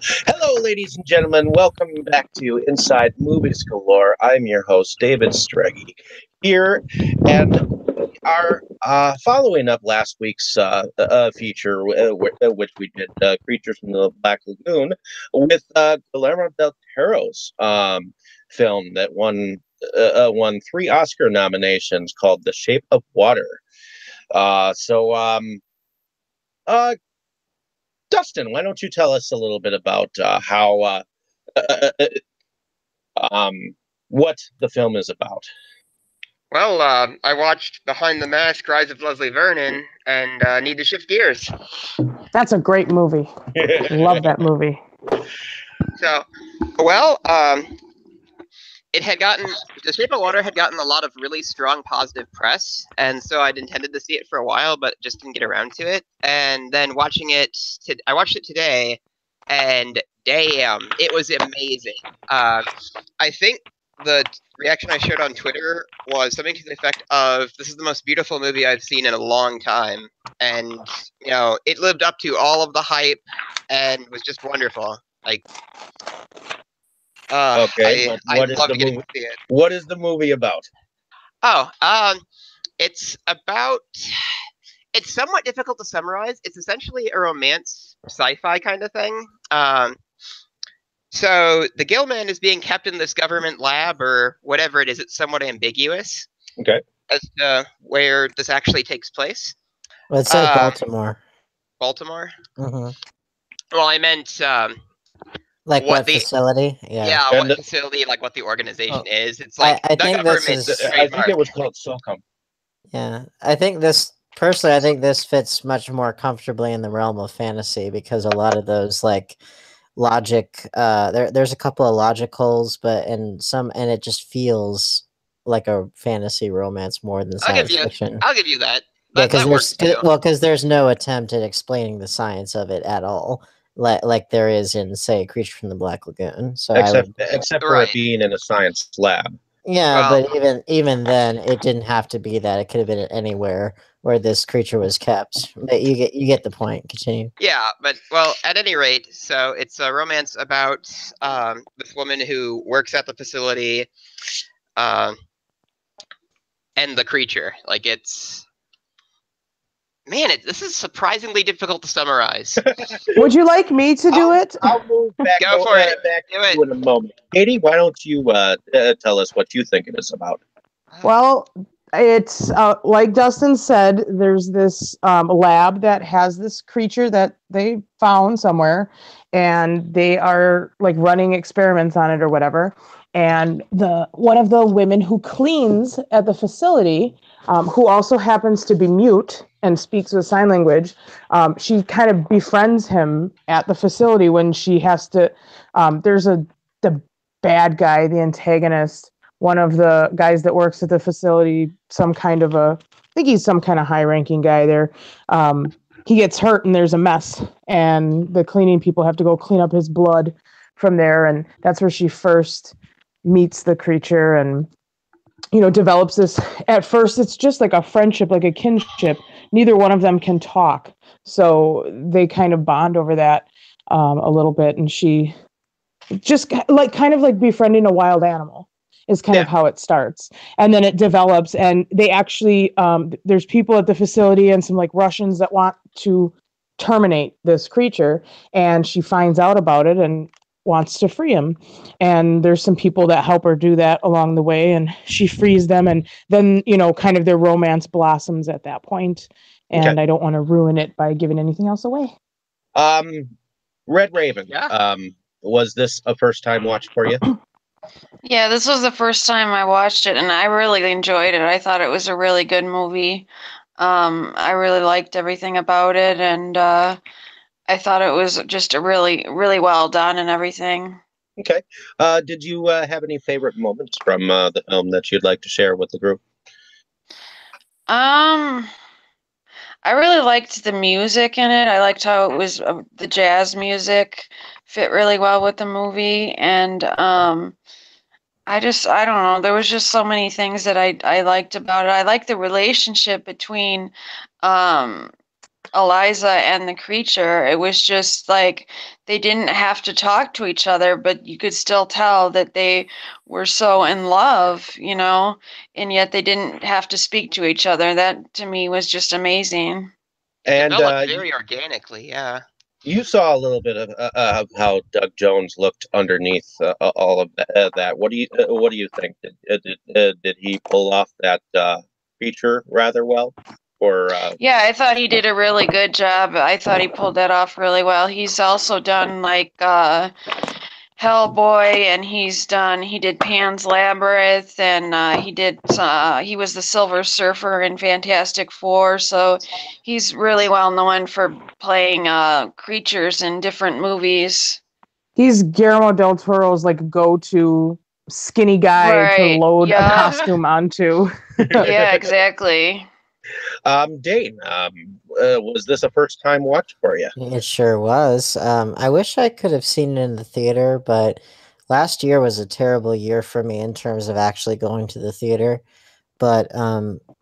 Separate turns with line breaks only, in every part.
Hello, ladies and gentlemen. Welcome back to Inside Movies Galore. I'm your host, David Streggy, here, and we are following up last week's feature, which we did, Creatures from the Black Lagoon, with Guillermo del Toro's film that won 3 Oscar nominations, called The Shape of Water. Uh, Dustin, why don't you tell us a little bit about how uh, uh, what the film is about?
Well, I watched Behind the Mask: Rise of Leslie Vernon, and need to shift gears.
That's a great movie. Love that movie.
So, well, it had gotten The Shape of Water had gotten a lot of really strong positive press, and so I'd intended to see it for a while, but just didn't get around to it. And then I watched it today, and damn, it was amazing. I think the reaction I shared on Twitter was something to the effect of, "This is the most beautiful movie I've seen in a long time," and it lived up to all of the hype and was just wonderful. Like,
Okay,
I love getting to see it.
What is the movie about?
Oh, it's about. It's somewhat difficult to summarize. It's essentially a romance sci-fi kind of thing. So the Gillman is being kept in this government lab or whatever it is. It's somewhat ambiguous.
Okay.
As to where this actually takes place.
Well, it says Baltimore.
Baltimore?
Mm-hmm.
Well, I meant...
like what
facility?
Yeah,
what facility, like what the organization is. It's like
I think this is...
I think it was called SOCOM.
Yeah, I think this fits much more comfortably in the realm of fantasy, because a lot of those, like, logic, there's a couple of logic holes, and it just feels like a fantasy romance more than science fiction.
I'll give you that.
Because there's no attempt at explaining the science of it at all, like there is in, say, Creature from the Black Lagoon. So
except for it being in a science lab.
Yeah, but even then, it didn't have to be that. It could have been anywhere where this creature was kept. But you get the point. Continue.
Yeah, but at any rate, so it's a romance about this woman who works at the facility, and the creature. Like, it's... Man, this is surprisingly difficult to summarize.
Would you like me to do it?
I'll move back.
Go for it.
Back to you in a moment. Katie, why don't you tell us what you think it is about?
Well, it's like Dustin said, there's this lab that has this creature that they found somewhere, and they are like running experiments on it or whatever. And one of the women who cleans at the facility, who also happens to be mute and speaks with sign language, she kind of befriends him at the facility when she has to. There's the bad guy, the antagonist, one of the guys that works at the facility, I think he's some kind of high-ranking guy there. He gets hurt and there's a mess, and the cleaning people have to go clean up his blood from there, and that's where she first meets the creature and develops this. At first it's just like a friendship, like a kinship. Neither one of them can talk, so they kind of bond over that a little bit, and she just kind of like befriending a wild animal is kind of how it starts, and then it develops, and they actually there's people at the facility and some like Russians that want to terminate this creature, and she finds out about it and wants to free him, and there's some people that help her do that along the way, and she frees them, and then kind of their romance blossoms at that point. And I don't want to ruin it by giving anything else away.
Red Raven, was this a first time watch for you?
Yeah, this was the first time I watched it, and I really enjoyed it. I thought it was a really good movie. I really liked everything about it, and I thought it was just a really, really well done and everything.
Okay. Did you have any favorite moments from the film that you'd like to share with the group?
I really liked the music in it. I liked how it was the jazz music fit really well with the movie, and I don't know. There was just so many things that I liked about it. I liked the relationship between Eliza and the creature. It was just like they didn't have to talk to each other, but you could still tell that they were so in love, you know, and yet they didn't have to speak to each other. That to me was just amazing.
It
And
developed very organically, yeah.
you saw a little bit of how Doug Jones looked underneath all of that. What do you think? Did he pull off that feature rather well, or
Yeah, I thought he did a really good job. I thought he pulled that off really well. He's also done like Hellboy, and he did Pan's Labyrinth, and he was the Silver Surfer in Fantastic Four. So he's really well known for playing creatures in different movies.
He's Guillermo del Toro's like go-to skinny guy to
Right.
load a
Yeah.
costume onto.
Yeah, exactly.
Dane? Was this a first time watch for you?
It sure was. I wish I could have seen it in the theater, but last year was a terrible year for me in terms of actually going to the theater. But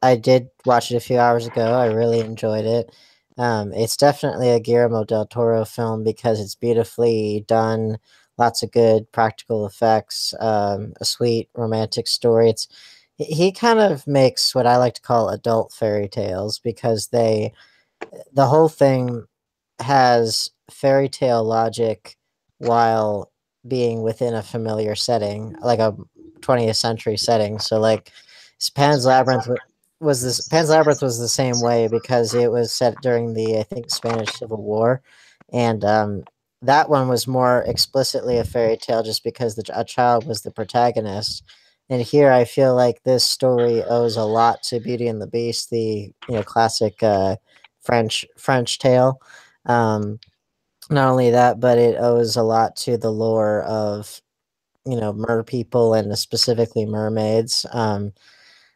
I did watch it a few hours ago. I really enjoyed it. It's definitely a Guillermo del Toro film because it's beautifully done, lots of good practical effects, a sweet romantic story. He kind of makes what I like to call adult fairy tales because the whole thing has fairy tale logic while being within a familiar setting, like a 20th century setting. So like Pan's Labyrinth Pan's Labyrinth was the same way because it was set during the I think Spanish Civil War, and that one was more explicitly a fairy tale just because a child was the protagonist. And here I feel like this story owes a lot to Beauty and the Beast, the classic French tale. Not only that, but it owes a lot to the lore of mer people and specifically mermaids,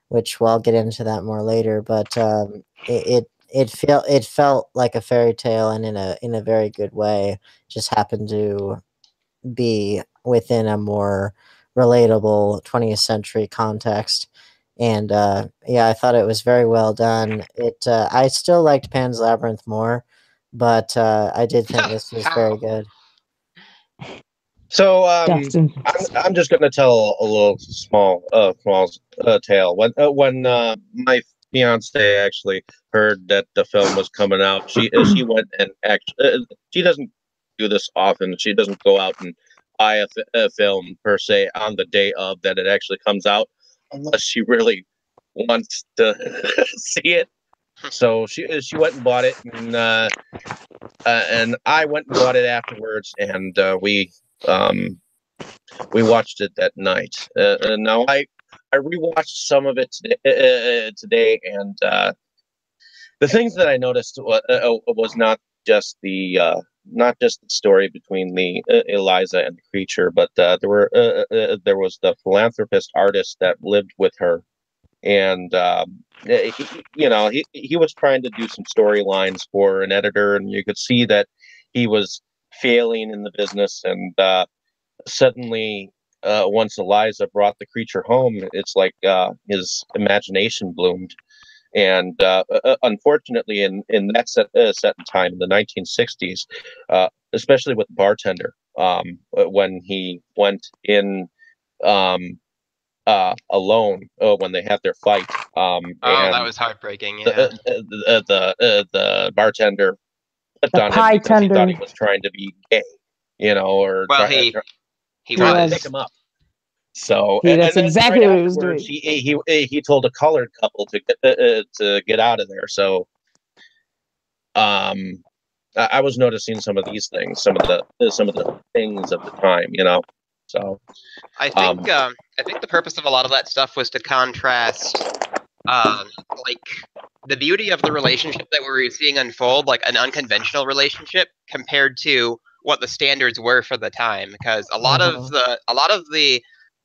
which I'll get into that more later. But it felt like a fairy tale, and in a very good way. Just happened to be within a more relatable 20th century context. And yeah, I thought it was very well done. I still liked Pan's Labyrinth more, but I did think this was very good.
So
Dustin.
I'm just going to tell a little small tale. When my fiance actually heard that the film was coming out, she went and she doesn't do this often. She doesn't go out and buy a film per se on the day of that it actually comes out, unless she really wants to see it. So she went and bought it, and I went and bought it afterwards, and we watched it that night. Now I rewatched some of it today, and the things that I noticed was not just the story between the Eliza and the creature, but there was the philanthropist artist that lived with her, and he was trying to do some storylines for an editor, and you could see that he was failing in the business, and suddenly once Eliza brought the creature home, it's like his imagination bloomed. And unfortunately, in that set in time, in the 1960s, especially with the bartender, when he went in alone when they had their fight.
That was heartbreaking. Yeah.
The bartender flipped
The
on him
pie
because he thought
tender.
he was trying to be gay, or
Well,
trying
he
to
was.
pick him up. So
That's
then
exactly
right
what he was
afterwards,
doing.
he told a colored couple to get out of there. So I was noticing some of these things, some of the things of the time, So
I think the purpose of a lot of that stuff was to contrast, like the beauty of the relationship that we were seeing unfold, like an unconventional relationship, compared to what the standards were for the time. Because a lot of the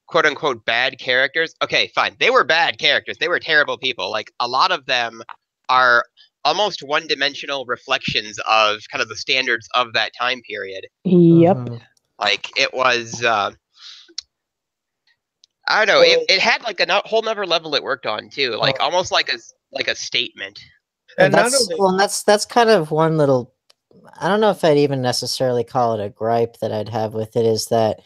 quote unquote bad characters, okay, fine, they were bad characters, they were terrible people. Like a lot of them are almost one-dimensional reflections of kind of the standards of that time period.
Yep.
Like it was. I don't know. It had like a whole nother level it worked on too, like almost like a statement.
And not only
that's kind of one little. I don't know if I'd even necessarily call it a gripe that I'd have with it, is that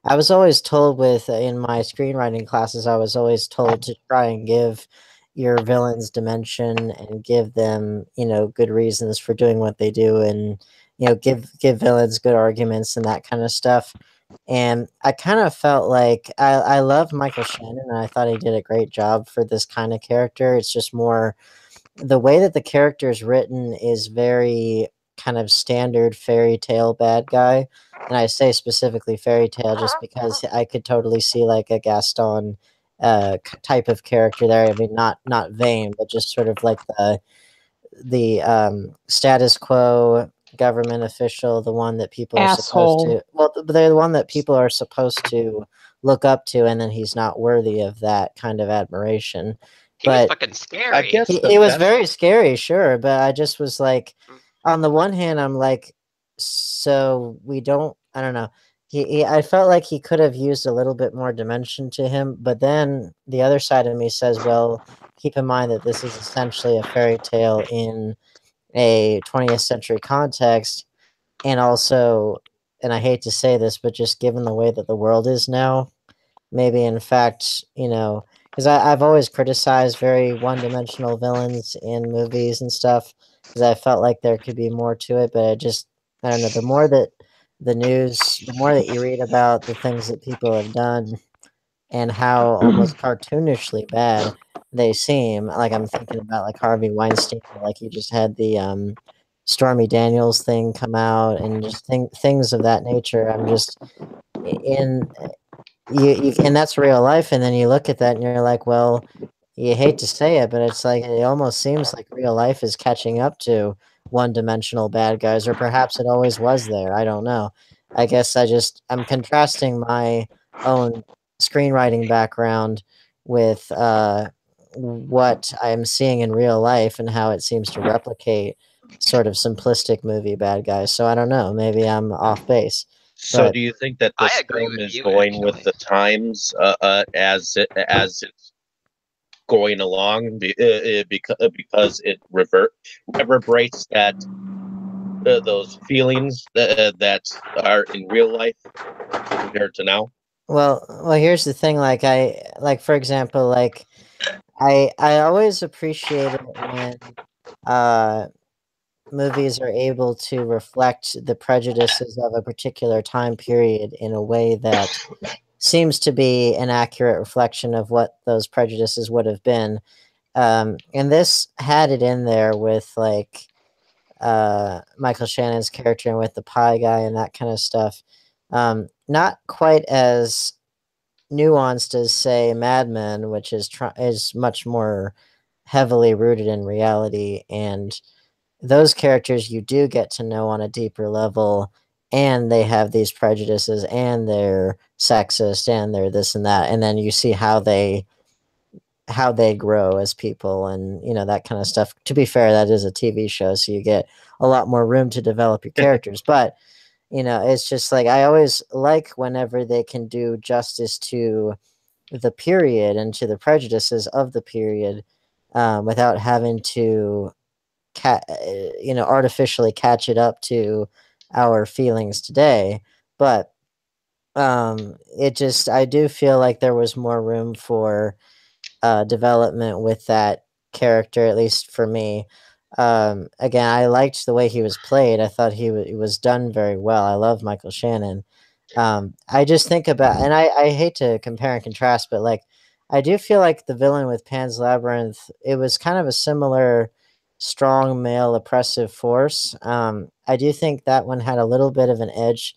I was always told in my screenwriting classes, I was always told to try and give your villains dimension and give them, good reasons for doing what they do, and give villains good arguments and that kind of stuff. And I kind of felt like I love Michael Shannon, and I thought he did a great job for this kind of character. It's just more the way that the character is written is very kind of standard fairy tale bad guy. And I say specifically fairy tale just because I could totally see like a Gaston type of character there. I mean, not vain, but just sort of like the status quo government official, the one that people are supposed
Asshole.
to. Well, they're the one that people are supposed to look up to, and then he's not worthy of that kind of admiration.
He was
But
fucking scary.
I guess
it was very scary, sure, but I just was like,
Mm.
on the one hand, I'm like, so we don't. I don't know. I felt like he could have used a little bit more dimension to him, but then the other side of me says, well, keep in mind that this is essentially a fairy tale in a 20th century context, and also, and I hate to say this, but just given the way that the world is now, maybe in fact, because I've always criticized very one-dimensional villains in movies and stuff, because I felt like there could be more to it, but I don't know, the more that the more that you read about the things that people have done and how almost cartoonishly bad they seem, like I'm thinking about like Harvey Weinstein, like he just had the Stormy Daniels thing come out, and just things of that nature. I'm just in and that's real life, and then you look at that and you're like, well, you hate to say it, but it's like it almost seems like real life is catching up to one-dimensional bad guys, or perhaps it always was there. I don't know. I guess I'm contrasting my own screenwriting background with what I'm seeing in real life and how it seems to replicate sort of simplistic movie bad guys. So I don't know. Maybe I'm off base.
So,
But
do you think that
I
this
agree
film
with
is
you,
going with
actually.
the times as it's going along because it reverberates those feelings that are in real life compared to now?
well, here's the thing. For example, like I always appreciate it when uh movies are able to reflect the prejudices of a particular time period in a way that seems to be an accurate reflection of what those prejudices would have been. And this had it in there with like Michael Shannon's character and with the pie guy and that kind of stuff. Not quite as nuanced as say Mad Men, which is much more heavily rooted in reality, and those characters you do get to know on a deeper level, and they have these prejudices, and they're sexist, and they're this and that, and then you see how they grow as people, and that kind of stuff. To be fair, that is a TV show, so you get a lot more room to develop your characters. But it's just like I always like whenever they can do justice to the period and to the prejudices of the period, without having to artificially catch it up to our feelings today. But it just I do feel like there was more room for development with that character, at least for me. Again, I liked the way he was played. I thought he was done very well. I love Michael Shannon. I just think about, and I hate to compare and contrast, but like I do feel like the villain with Pan's Labyrinth, it was kind of a similar strong male oppressive force. I do think that one had a little bit of an edge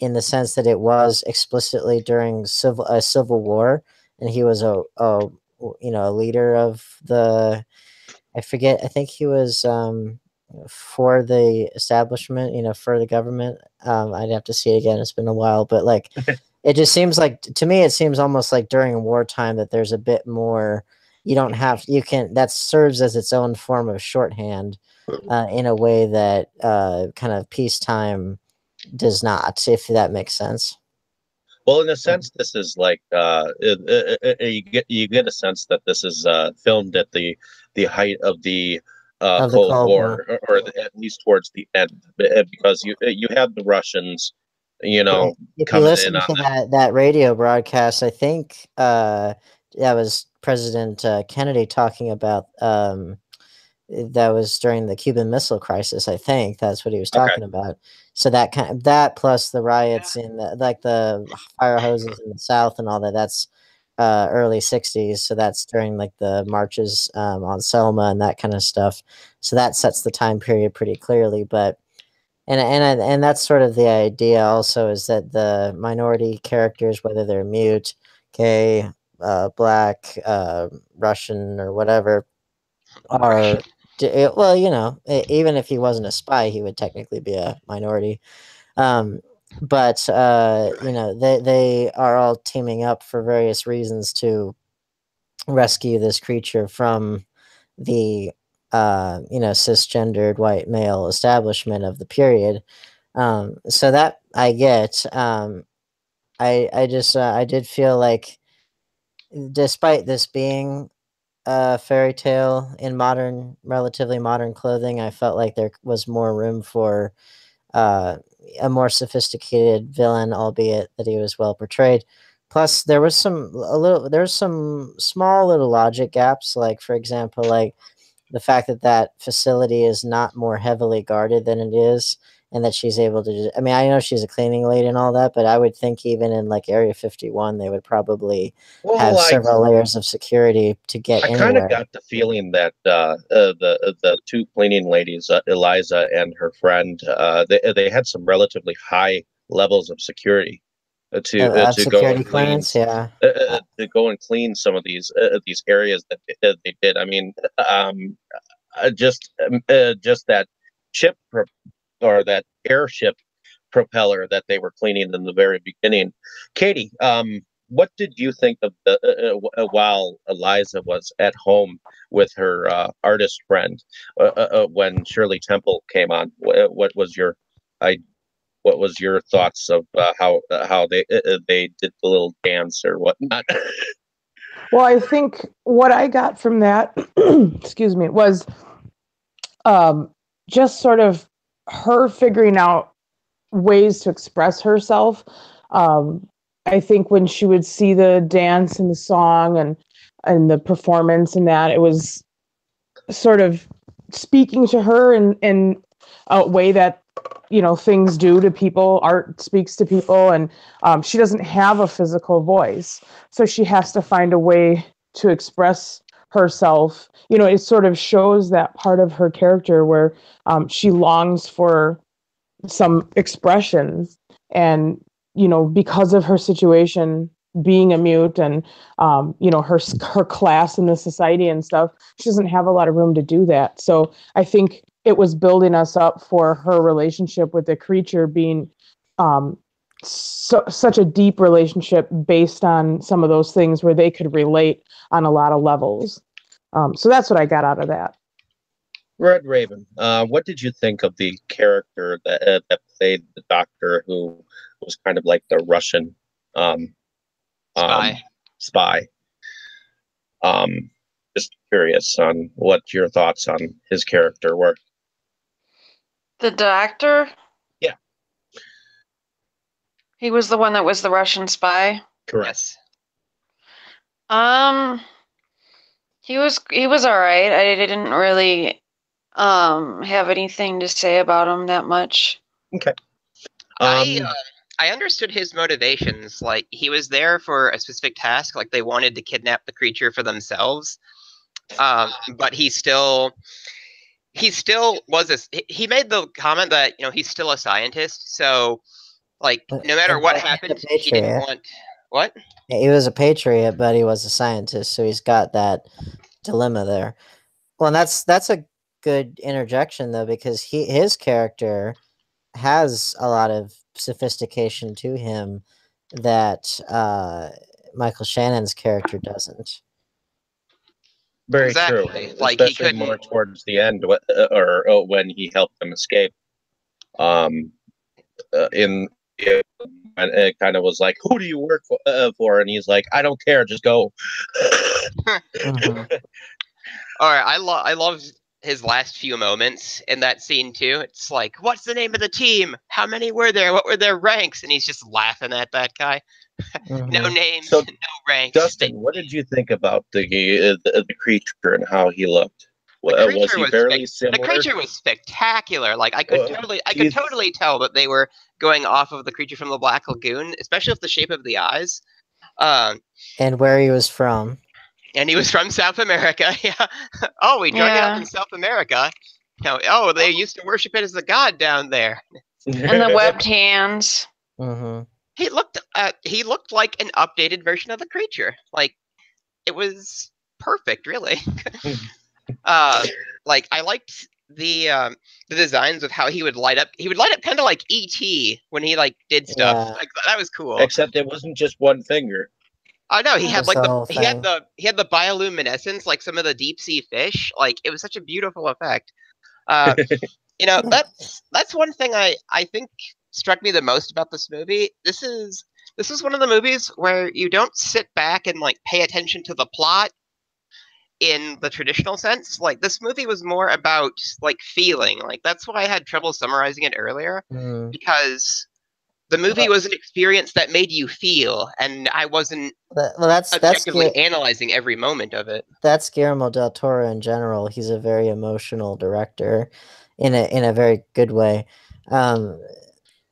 in the sense that it was explicitly during a civil war, and he was a leader of the, I forget, I think he was for the establishment, for the government. I'd have to see it again. It's been a while, but like it just seems like to me it seems almost like during wartime that there's a bit more. You can that serves as its own form of shorthand in a way that kind of peacetime does not, if that makes sense.
Well, in a sense, this is like you get a sense that this is filmed at the height of the
Of the
Cold
Cold
War, or at least towards the end, because you had the Russians,
If you
coming in
listen
on
to that radio broadcast, I think that was President Kennedy talking about. That was during the Cuban Missile Crisis. I think that's what he was
Okay.
talking about. So that plus the riots in the fire hoses in the South and all that. That's early '60s. So that's during like the marches on Selma and that kind of stuff. So that sets the time period pretty clearly. But and that's sort of the idea also, is that the minority characters, whether they're mute, gay, black, Russian, or whatever, are well, even if he wasn't a spy, he would technically be a minority. Um, but they are all teaming up for various reasons to rescue this creature from the cisgendered white male establishment of the period. So that I get. I did feel like, despite this being a fairy tale in relatively modern clothing, I felt like there was more room for uh, a more sophisticated villain, albeit that he was well portrayed. Plus, there's some small little logic gaps, like for example, like the fact that facility is not more heavily guarded than it is, and that she's able to I mean, I know she's a cleaning lady and all that, but I would think even in like Area 51, they would probably have
Well,
several layers of security to get
I kind of
anywhere.
got the feeling that the two cleaning ladies, Eliza and her friend, they had some relatively high levels of security
Of
to go
security
and clean
clearance, yeah.
some of these areas that they did. I mean, just that ship or that airship propeller that they were cleaning in the very beginning. Katie, what did you think of while Eliza was at home with her artist friend when Shirley Temple came on? I what was your thoughts of how they did the little dance or whatnot?
Well, I think what I got from that, excuse me, was just sort of her figuring out ways to express herself. I think when she would see the dance and the song and the performance and that, it was sort of speaking to her in a way that things do to people. Art speaks to people, and she doesn't have a physical voice, so she has to find a way to express herself. It sort of shows that part of her character where she longs for some expressions, and because of her situation, being a mute, and her class in the society and stuff, she doesn't have a lot of room to do that. So I think it was building us up for her relationship with the creature being such a deep relationship based on some of those things where they could relate on a lot of levels. So that's what I got out of that.
Red Raven, what did you think of the character that played the doctor, who was kind of like the Russian um,
Spy.
spy? Just curious on what your thoughts on his character were.
The doctor?
Yeah.
He was the one that was the Russian spy?
Correct.
Yes.
He was all right. I didn't really have anything to say about him that much.
Okay.
I understood his motivations. Like, he was there for a specific task. Like, they wanted to kidnap the creature for themselves. But he still was he made the comment that he's still a scientist. So, like, no matter what happened, he didn't want what.
He was a patriot, but he was a scientist, so he's got that dilemma there. Well, and that's a good interjection though, because his character has a lot of sophistication to him that Michael Shannon's character doesn't.
Very
Exactly.
true.
Like, he
Especially
couldn't.
more towards the end, or when he helped them escape. And it kind of was like, "Who do you work for?" And he's like, "I don't care, just go."
Mhm.
All right, I love his last few moments in that scene too. It's like, what's the name of the team? How many were there? What were their ranks? And he's just laughing at that guy. No names,
So,
no ranks.
Dustin, what did you think about the creature and how he looked?
The
Was
creature
he
was
fairly
the
similar?
creature was spectacular. Like I could
Do you
totally tell that they were going off of the creature from the Black Lagoon, especially with the shape of the eyes.
And where he was from.
And he was from South America. Yeah. Oh, we drug it up in South America. Oh, they used to worship it as a god down there.
And the webbed hands.
Mm-hmm.
He looked like an updated version of the creature. Like it was perfect, really. Like I liked the designs of how he would light up. He would light up kind of like E.T. when he like did stuff.
Yeah.
Like that was cool.
Except it wasn't just one finger.
Oh no, he had
That's
like
the
the
whole
he had
thing.
the he had the bioluminescence like some of the deep sea fish. Like it was such a beautiful effect. That's one thing I think struck me the most about this movie. This is one of the movies where you don't sit back and like pay attention to the plot in the traditional sense. Like this movie was more about like feeling. Like that's why I had trouble summarizing it earlier, because the movie was an experience that made you feel, and I wasn't
that's
objectively analyzing every moment of it.
That's Guillermo del Toro in general. He's a very emotional director, in a very good way. One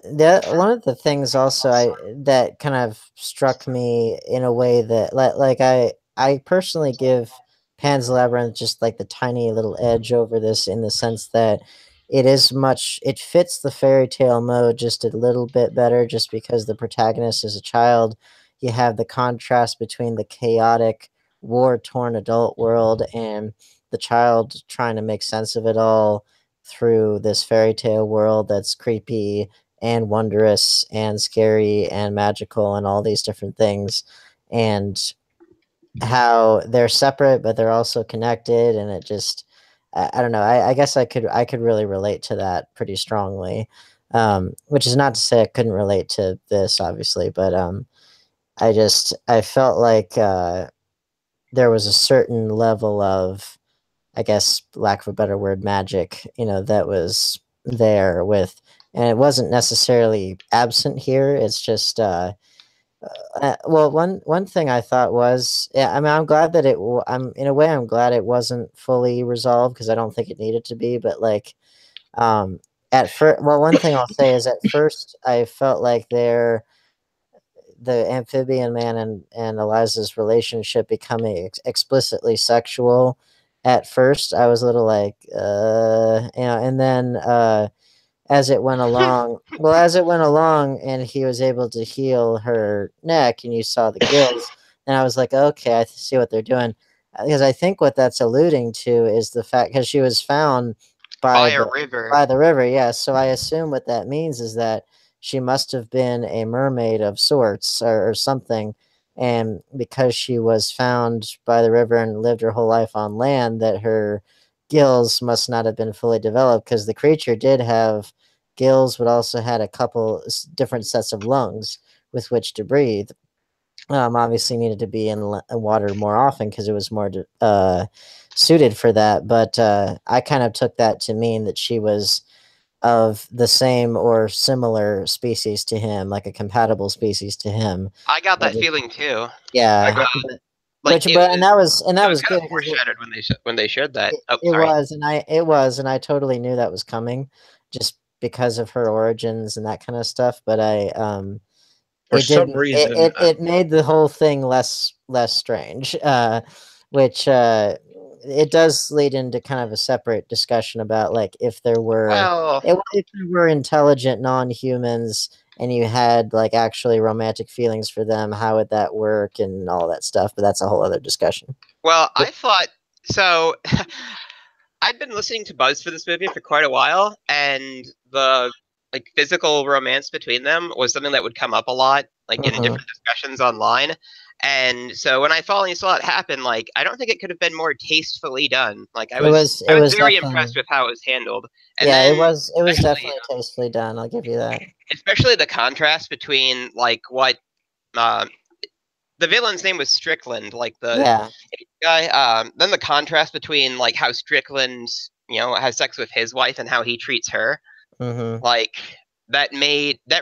of the things also that kind of struck me in a way that like I personally give Pan's Labyrinth just like the tiny little edge over this, in the sense that it fits the fairy tale mode just a little bit better, just because the protagonist is a child. You have the contrast between the chaotic, war-torn adult world and the child trying to make sense of it all through this fairy tale world that's creepy and wondrous and scary and magical and all these different things, and how they're separate but they're also connected. And it just, I don't know, I guess I could really relate to that pretty strongly, which is not to say I couldn't relate to this, obviously, but I felt like there was a certain level of, I guess, lack of a better word, magic, that was there with, and it wasn't necessarily absent here. It's just, well, one thing I thought was, yeah, I mean, I'm glad that I'm in a way, I'm glad it wasn't fully resolved, because I don't think it needed to be, but like, at first, well, one thing I'll say is, at first, I felt like the amphibian man and Eliza's relationship becoming explicitly sexual. At first, I was a little like, and then as it went along, and he was able to heal her neck, and you saw the gills, and I was like, okay, I see what they're doing, because I think what that's alluding to is the fact, because she was found
by a river.
By the river, yeah. So I assume what that means is that she must have been a mermaid of sorts, or something. And because she was found by the river and lived her whole life on land, that her gills must not have been fully developed, because the creature did have gills, but also had a couple different sets of lungs with which to breathe. Obviously needed to be in water more often, because it was more suited for that. But I kind of took that to mean that she was of the same or similar species to him, like a compatible species to him.
I got that feeling too.
Yeah.
Like
and that was good.
Foreshadowed when they shared that.
It was, and I totally knew that was coming, just because of her origins and that kind of stuff. But
for some reason,
it made the whole thing less strange, which it does lead into kind of a separate discussion about, like, if there were intelligent non-humans and you had like actually romantic feelings for them, how would that work and all that stuff? But that's a whole other discussion.
Well, I thought so. I'd been listening to buzz for this movie for quite a while, and the like physical romance between them was something that would come up a lot, like in different discussions online. And so when I finally saw it happen, like, I don't think it could have been more tastefully done. Like I was very impressed with how it was handled. And
yeah, it was definitely tastefully done. I'll give you that.
Especially the contrast between like what the villain's name was Strickland, like the guy. Then the contrast between like how Strickland has sex with his wife and how he treats her.
Mm-hmm.
Like that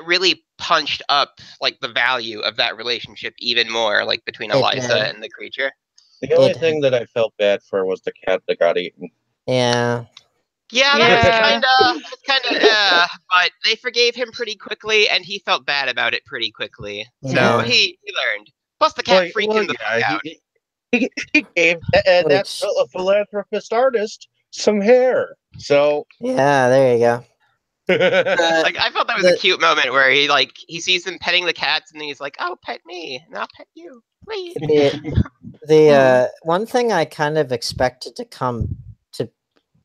really punched up like the value of that relationship even more, like between Eliza and the creature.
The only thing that I felt bad for was the cat that got eaten.
Yeah.
Yeah, that was kind of, but they forgave him pretty quickly, and he felt bad about it pretty quickly. So he learned. Plus, the cat freaked him the fuck out.
He gave that philanthropist artist some hair. So
yeah, there you go.
Like I felt that was a cute moment where he sees them petting the cats, and then he's like, "Oh, pet me, and I'll pet you."
The one thing I kind of expected to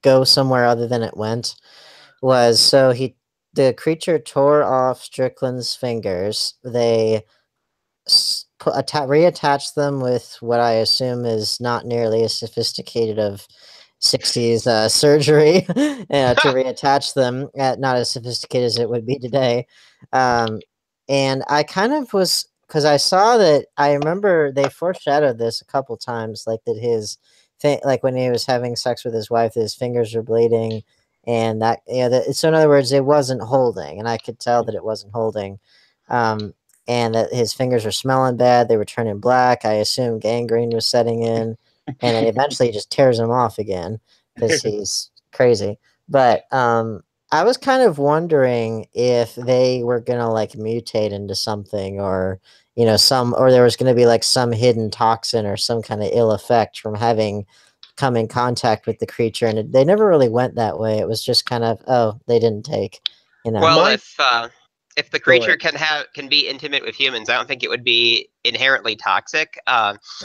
go somewhere other than it went was the creature tore off Strickland's fingers. They reattached them with what I assume is not nearly as sophisticated of 60s surgery to reattach them, not as sophisticated as it would be today. And I kind of was, because I saw that, I remember they foreshadowed this a couple times, like that like when he was having sex with his wife, his fingers were bleeding, and that, so in other words, it wasn't holding, and I could tell that it wasn't holding. And that his fingers were smelling bad, they were turning black. I assume gangrene was setting in, and then eventually he just tears them off again because he's crazy. But I was kind of wondering if they were gonna like mutate into something, or or there was gonna be like some hidden toxin or some kind of ill effect from having come in contact with the creature, and they never really went that way. It was just kind of, they didn't take,
Well, if the creature can be intimate with humans, I don't think it would be inherently toxic.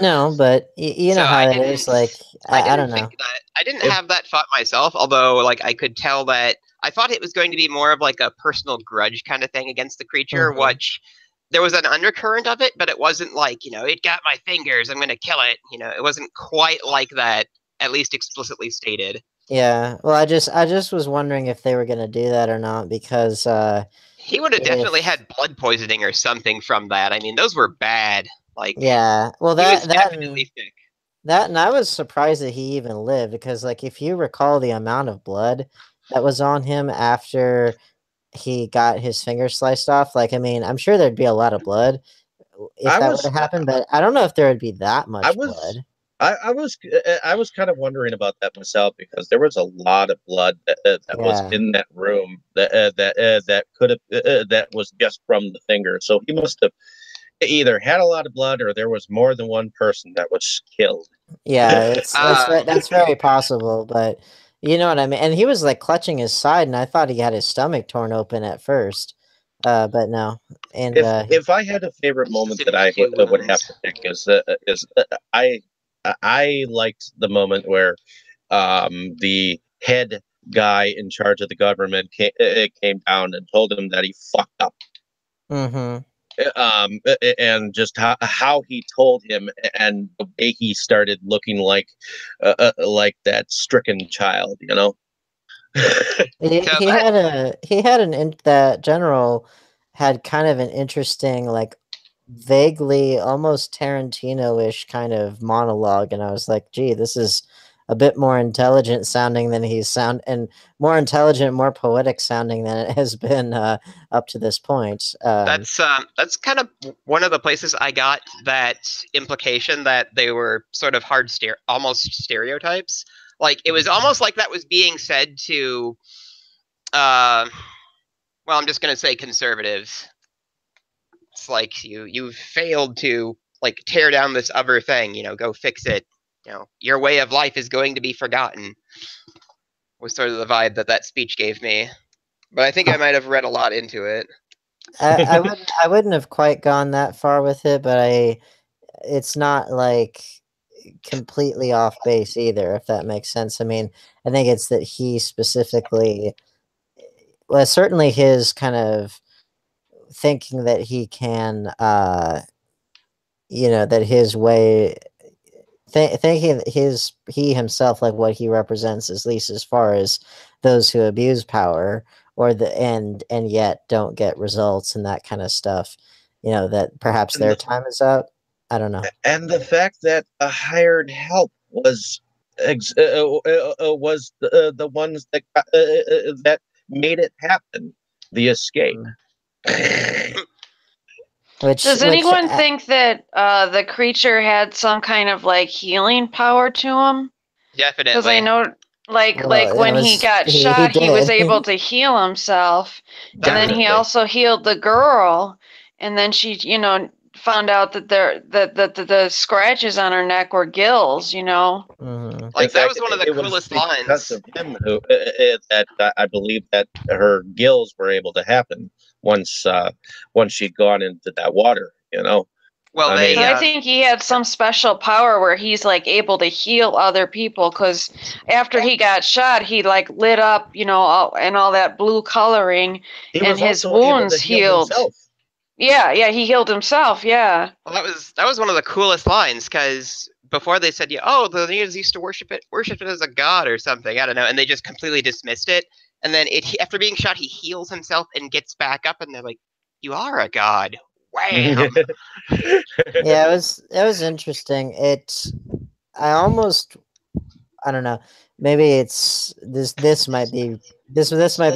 No, but you know how it is. Like I don't know.
I didn't have that thought myself, although like I could tell that I thought it was going to be more of like a personal grudge kind of thing against the creature, which there was an undercurrent of it, but it wasn't like, it got my fingers, I'm going to kill it. It wasn't quite like that, at least explicitly stated.
Yeah, well, I just was wondering if they were going to do that or not, because
he would have definitely had blood poisoning or something from that. I mean, those were bad. Like,
yeah, well,
that definitely sick.
That, and I was surprised that he even lived, because like if you recall the amount of blood that was on him after he got his finger sliced off, like I mean, I'm sure there'd be a lot of blood if that would have happened, but I don't know if there would be that much blood.
I was kind of wondering about that myself, because there was a lot of blood that was in that room that could have that was just from the finger. So he must have either had a lot of blood, or there was more than one person that was killed.
Yeah, that's very possible, but you know what I mean. And he was like clutching his side, and I thought he had his stomach torn open at first, but no. And
if I had a favorite moment that I would have to pick is I liked the moment where the head guy in charge of the government came down and told him that he fucked up.
Mm-hmm.
And just how he told him, and the way he started looking like that stricken child,
that general had kind of an interesting, like vaguely almost Tarantino-ish kind of monologue, and I was like, gee, this is a bit more intelligent sounding than and more intelligent, more poetic sounding than it has been up to this point.
That's kind of one of the places I got that implication that they were sort of almost stereotypes. Like it was almost like that was being said to, well, I'm just gonna say conservatives. It's like you failed to like tear down this other thing, go fix it. Your way of life is going to be forgotten. Was sort of the vibe that speech gave me, but I think I might have read a lot into it.
I wouldn't have quite gone that far with it, but it's not like completely off base either, if that makes sense. I mean, I think it's that he specifically, well, certainly his kind of thinking that he can, that his way, thinking he himself, like what he represents, at least as far as those who abuse power or and yet don't get results and that kind of stuff, that perhaps their time is up. I don't know.
And the fact that a hired help was was the ones that made it happen. The escape.
Does anyone think that the creature had some kind of like healing power to him?
Definitely.
Because I know, like when he got shot, he was able to heal himself, and then he also healed the girl, and then she, found out that the scratches on her neck were gills.
Mm-hmm.
Like that was one of the coolest lines.
Because of him, that I believe that her gills were able to happen once she'd gone into that water.
Well,
I think he had some special power where he's like able to heal other people. Because after he got shot, he like lit up, and all that blue coloring, and his wounds healed. Yeah, he healed himself. Yeah.
Well, that was one of the coolest lines because before they said, the natives used to worship it as a god or something. I don't know, and they just completely dismissed it. And then after being shot, he heals himself and gets back up, and they're like, "You are a god." Wham!
Yeah, it was interesting. I don't know. Maybe it's this might be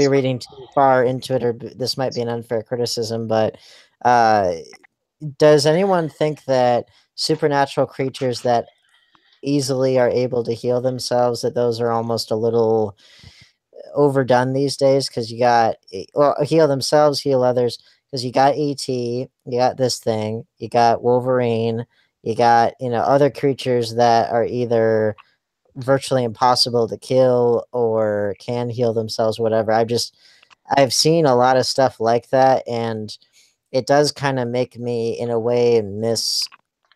reading too far into it, or this might be an unfair criticism, but does anyone think that supernatural creatures that easily are able to heal themselves, that those are almost a little overdone these days? Because you got, or heal themselves, heal others, because you got E.T., you got this thing, you got Wolverine, you got, other creatures that are either virtually impossible to kill or can heal themselves, whatever. I've seen a lot of stuff like that, and it does kind of make me, in a way, miss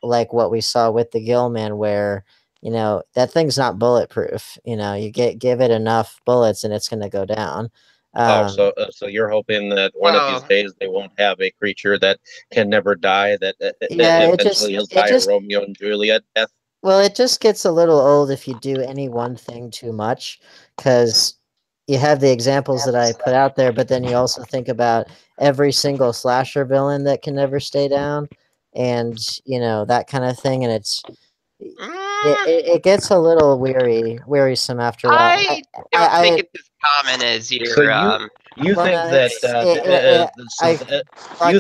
like what we saw with the Gill Man, where that thing's not bulletproof. You give it enough bullets and it's going to go down.
So you're hoping that one of these days they won't have a creature that can never die, that eventually he'll die a Romeo and Juliet death?
Well, it just gets a little old if you do any one thing too much, because you have the examples that I put out there, but then you also think about every single slasher villain that can never stay down, and that kind of thing, and it gets a little wearisome after a while.
I don't think it's as common as your.
So you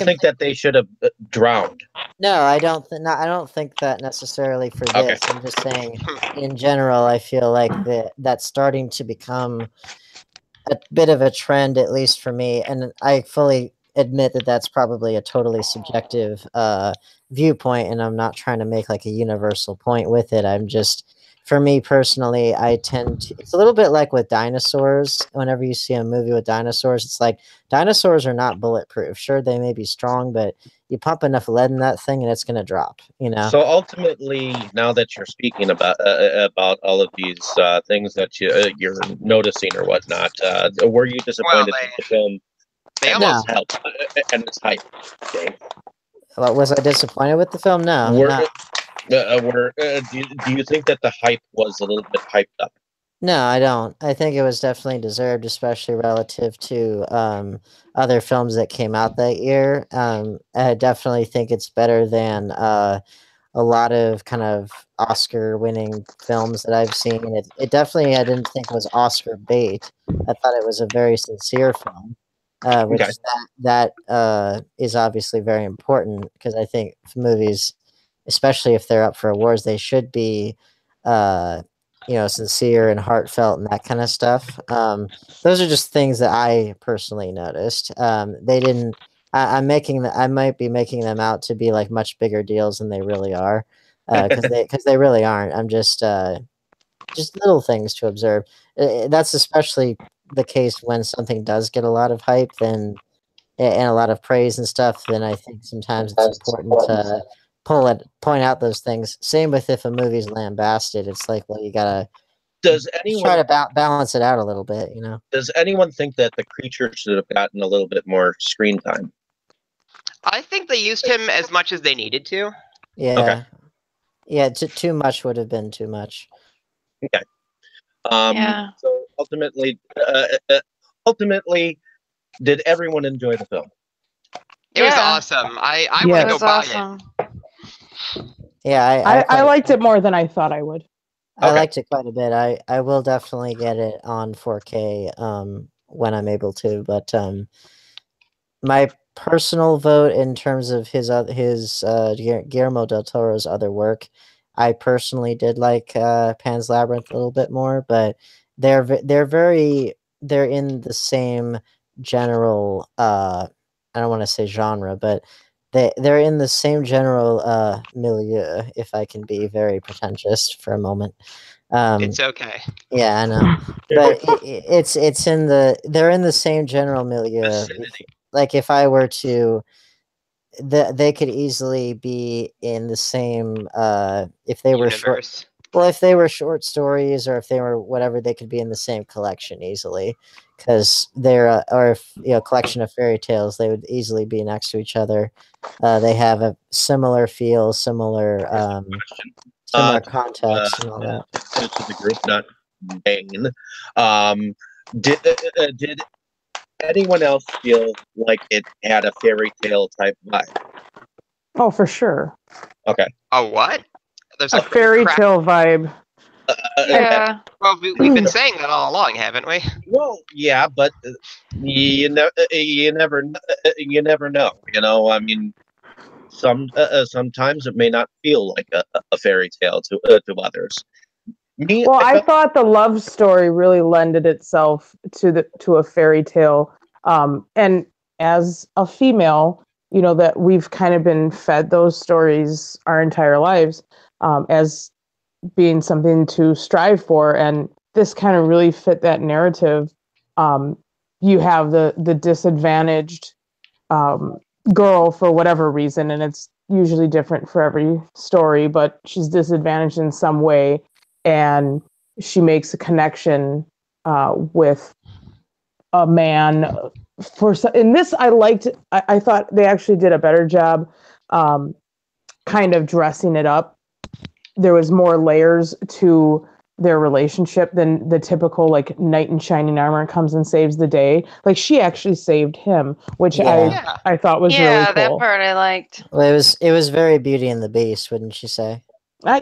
think that they should have drowned?
No, I don't. I don't think that necessarily for this. I'm just saying, in general, I feel like that's starting to become a bit of a trend, at least for me. And I fully admit that that's probably a totally subjective viewpoint, and I'm not trying to make like a universal point with it. I'm just, for me personally, it's a little bit like with dinosaurs. Whenever you see a movie with dinosaurs, it's like dinosaurs are not bulletproof. Sure, they may be strong, but you pump enough lead in that thing and it's going to drop,
So ultimately, now that you're speaking about all of these things that you're noticing or whatnot, were you disappointed with the film?
They almost
helped and its hype. Okay.
Well, was I disappointed with the film? No.
Do you think that the hype was a little bit hyped up?
No, I don't. I think it was definitely deserved, especially relative to other films that came out that year. I definitely think it's better than a lot of kind of Oscar-winning films that I've seen. It definitely, I didn't think was Oscar bait. I thought it was a very sincere film, which that is obviously very important, because I think movies, especially if they're up for awards, they should be sincere and heartfelt and that kind of stuff. Those are just things that I personally noticed. They didn't. I might be making them out to be like much bigger deals than they really are, because they really aren't. I'm just little things to observe. That's especially the case when something does get a lot of hype, and a lot of praise and stuff. Then I think sometimes it's important to point out those things. Same with if a movie's lambasted, it's like, well, you gotta try to balance it out a little bit,
Does anyone think that the creature should have gotten a little bit more screen time?
I think they used him as much as they needed to.
Yeah. Okay. Yeah, too much would have been too much.
Okay. So ultimately, did everyone enjoy the film?
It was awesome. I want to go buy it.
Yeah,
I liked it more than I thought I would.
I
Okay.
liked it quite a bit. I will definitely get it on 4K when I'm able to, but my personal vote in terms of Guillermo del Toro's other work, I personally did like Pan's Labyrinth a little bit more, but they're in the same general I don't want to say genre, but they're in the same general milieu, if I can be very pretentious for a moment.
It's okay.
Yeah, I know, but it's in they're in the same general milieu.
Vicinity.
Like if I were to, they could easily be in the same. If they were short,
Universe.
well, if they were short stories or if they were whatever, they could be in the same collection easily, because they're or if collection of fairy tales, they would easily be next to each other. They have a similar feel, similar
Question.
similar
To,
context and all that.
to the group, not Bane. Did anyone else feel like it had a fairy tale type vibe?
Oh, for sure.
Okay.
A what? There's
A
like
fairy
crap.
tale vibe.
Yeah.
Well, we've been saying that all along, haven't we?
Well, yeah, but you never know. I mean, sometimes it may not feel like a fairy tale to others. Me,
Well,
I
I
felt
thought the love story really lended itself to a fairy tale. And as a female, that we've kind of been fed those stories our entire lives, as being something to strive for, and this kind of really fit that narrative. You have the disadvantaged um, girl for whatever reason, and it's usually different for every story, but she's disadvantaged in some way, and she makes a connection with a man. In this, I liked. I thought they actually did a better job, kind of dressing it up. There was more layers to their relationship than the typical like knight in shining armor comes and saves the day. Like she actually saved him, which
Yeah.
Yeah.
I thought was really
Yeah, that
cool.
part I liked.
Well, it was very Beauty and the Beast, wouldn't you say?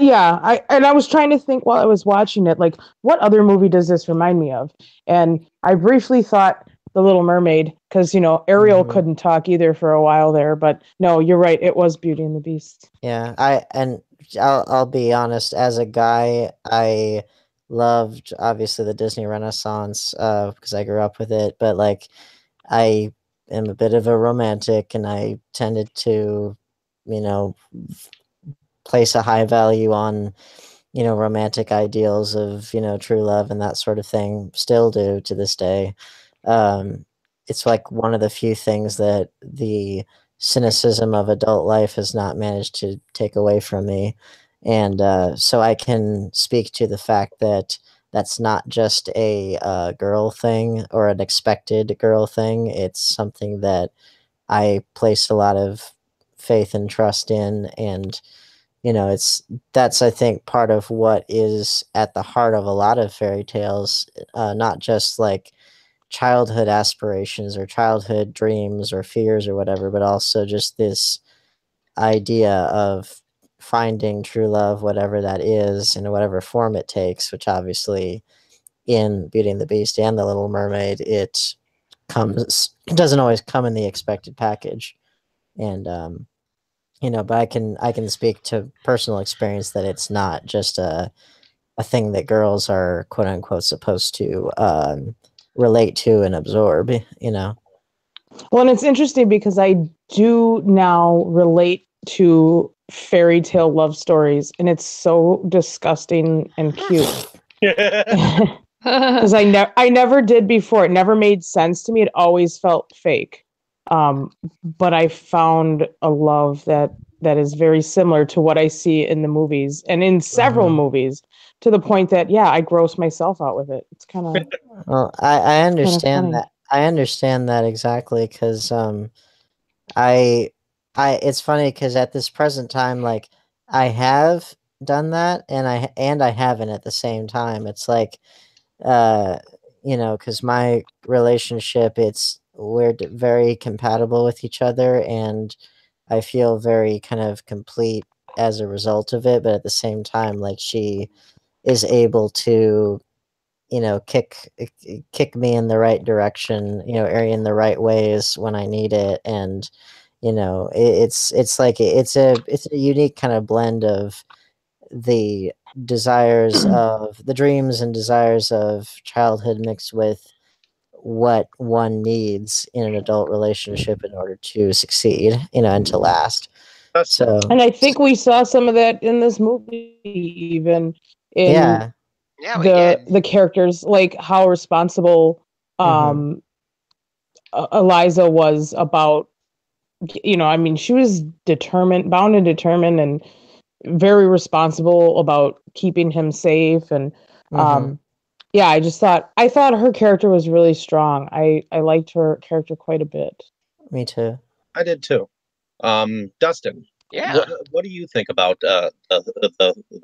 Yeah, I was trying to think while I was watching it, like what other movie does this remind me of? And I briefly thought The Little Mermaid, because Ariel
Mhm.
couldn't talk either for a while there. But no, you're right, it was Beauty and the Beast.
Yeah, I'll be honest. As a guy, I loved obviously the Disney Renaissance because I grew up with it. But like, I am a bit of a romantic, and I tended to, you know, place a high value on romantic ideals of true love and that sort of thing. Still do to this day. Um, it's like one of the few things that the cynicism of adult life has not managed to take away from me. And so I can speak to the fact that that's not just a girl thing or an expected girl thing. It's something that I place a lot of faith and trust in. And that's, I think, part of what is at the heart of a lot of fairy tales, not just like childhood aspirations or childhood dreams or fears or whatever, but also just this idea of finding true love, whatever that is, in whatever form it takes, which obviously in Beauty and the Beast and The Little Mermaid, it doesn't always come in the expected package. And, but I can speak to personal experience that it's not just a thing that girls are quote unquote supposed to relate to and absorb.
Well, and it's interesting because I do now relate to fairy tale love stories, and it's so disgusting and cute. Because I never did before. It never made sense to me. It always felt fake. But I found a love that is very similar to what I see in the movies and in several movies, to the point that I gross myself out with it. It's kind of
Well, I understand
funny.
that. I understand that exactly because I it's funny because at this present time, like I have done that and I haven't at the same time. It's like uh because my relationship, we're very compatible with each other, and I feel very kind of complete as a result of it. But at the same time, like she is able to, kick me in the right direction, or in the right ways when I need it. And it's like it's a unique kind of blend of the desires of the dreams and desires of childhood mixed with what one needs in an adult relationship in order to succeed, and to last. So,
and I think we saw some of that in this movie, even in
yeah,
we did.
the characters, like how responsible
Mhm.
Eliza was about, I mean, she was bound and determined, and very responsible about keeping him safe. And
Mhm.
yeah, I thought her character was really strong. I liked her character quite a bit.
Me too.
I did too. Dustin,
Yeah.
what do you think about the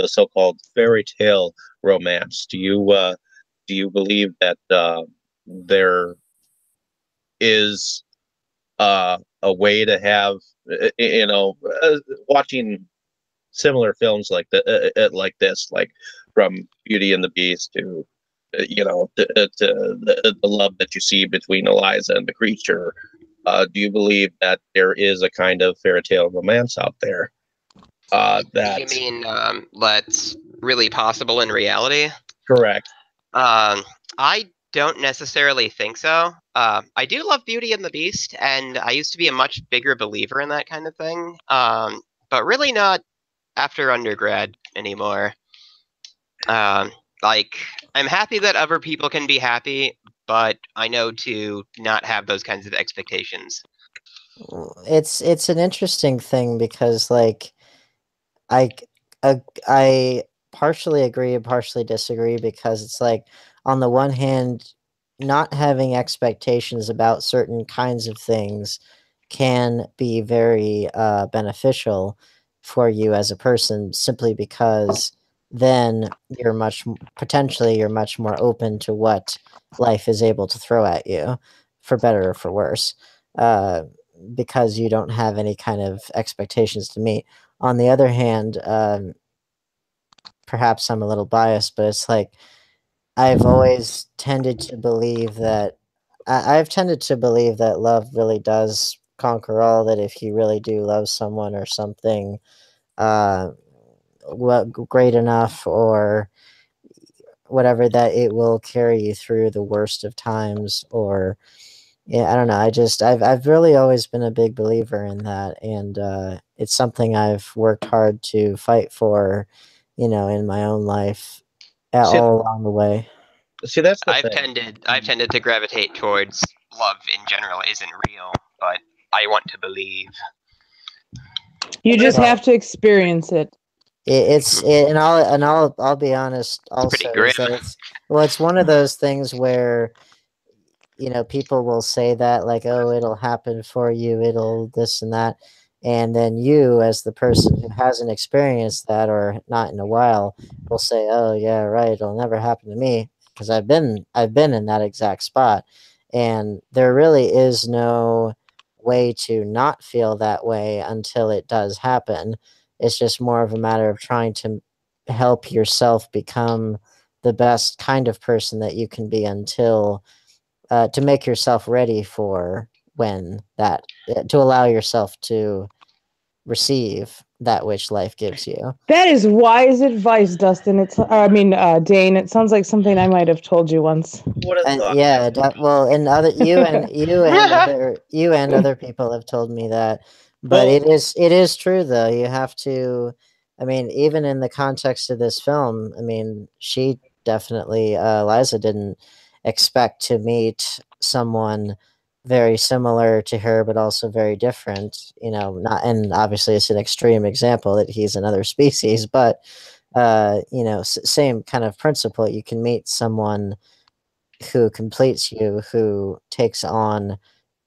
so-called fairy tale romance? Do you believe that there is a way to have watching similar films like this, like from Beauty and the Beast to the love that you see between Eliza and the creature. Do you believe that there is a kind of fairy tale romance out there?
You
That
mean that's really possible in reality?
correct?
I don't necessarily think so. I do love Beauty and the Beast, and I used to be a much bigger believer in that kind of thing. But really not after undergrad anymore. Like, I'm happy that other people can be happy, but I know to not have those kinds of expectations.
It's an interesting thing because, like, I I partially agree and partially disagree, because it's like, on the one hand, not having expectations about certain kinds of things can be very beneficial for you as a person, simply because then potentially you're much more open to what life is able to throw at you, for better or for worse, uh, because you don't have any kind of expectations to meet. On the other hand, perhaps I'm a little biased, but it's like, I've always tended to believe that I've tended to believe that love really does conquer all. That if you really do love someone or something, uh, great enough or whatever, that it will carry you through the worst of times. Or, yeah, I don't know. I've really always been a big believer in that, and it's something I've worked hard to fight for, in my own life,
See,
all along the way.
that's the
I've
thing.
tended to gravitate towards love in general isn't real, but I want to believe.
You just
Well,
have to experience it.
and I'll be honest
It's pretty
also,
grim.
is that it's one of those things where, people will say that, like, oh, it'll happen for you, it'll this and that, and then you, as the person who hasn't experienced that, or not in a while, will say, oh yeah, right, it'll never happen to me, because I've been in that exact spot. And there really is no way to not feel that way until it does happen. It's just more of a matter of trying to help yourself become the best kind of person that you can be, until to make yourself ready for when that to allow yourself to receive that which life gives you.
That is wise advice, Dustin. Dane. It sounds like something I might have told you once.
Would have
And
thought
yeah,
that.
well, and other you and other people have told me that. But
Well,
it is true, though. You have to. I mean, even in the context of this film, I mean, she definitely, Liza didn't expect to meet someone very similar to her, but also very different. Not, and obviously it's an extreme example that he's another species, but same kind of principle. You can meet someone who completes you, who takes on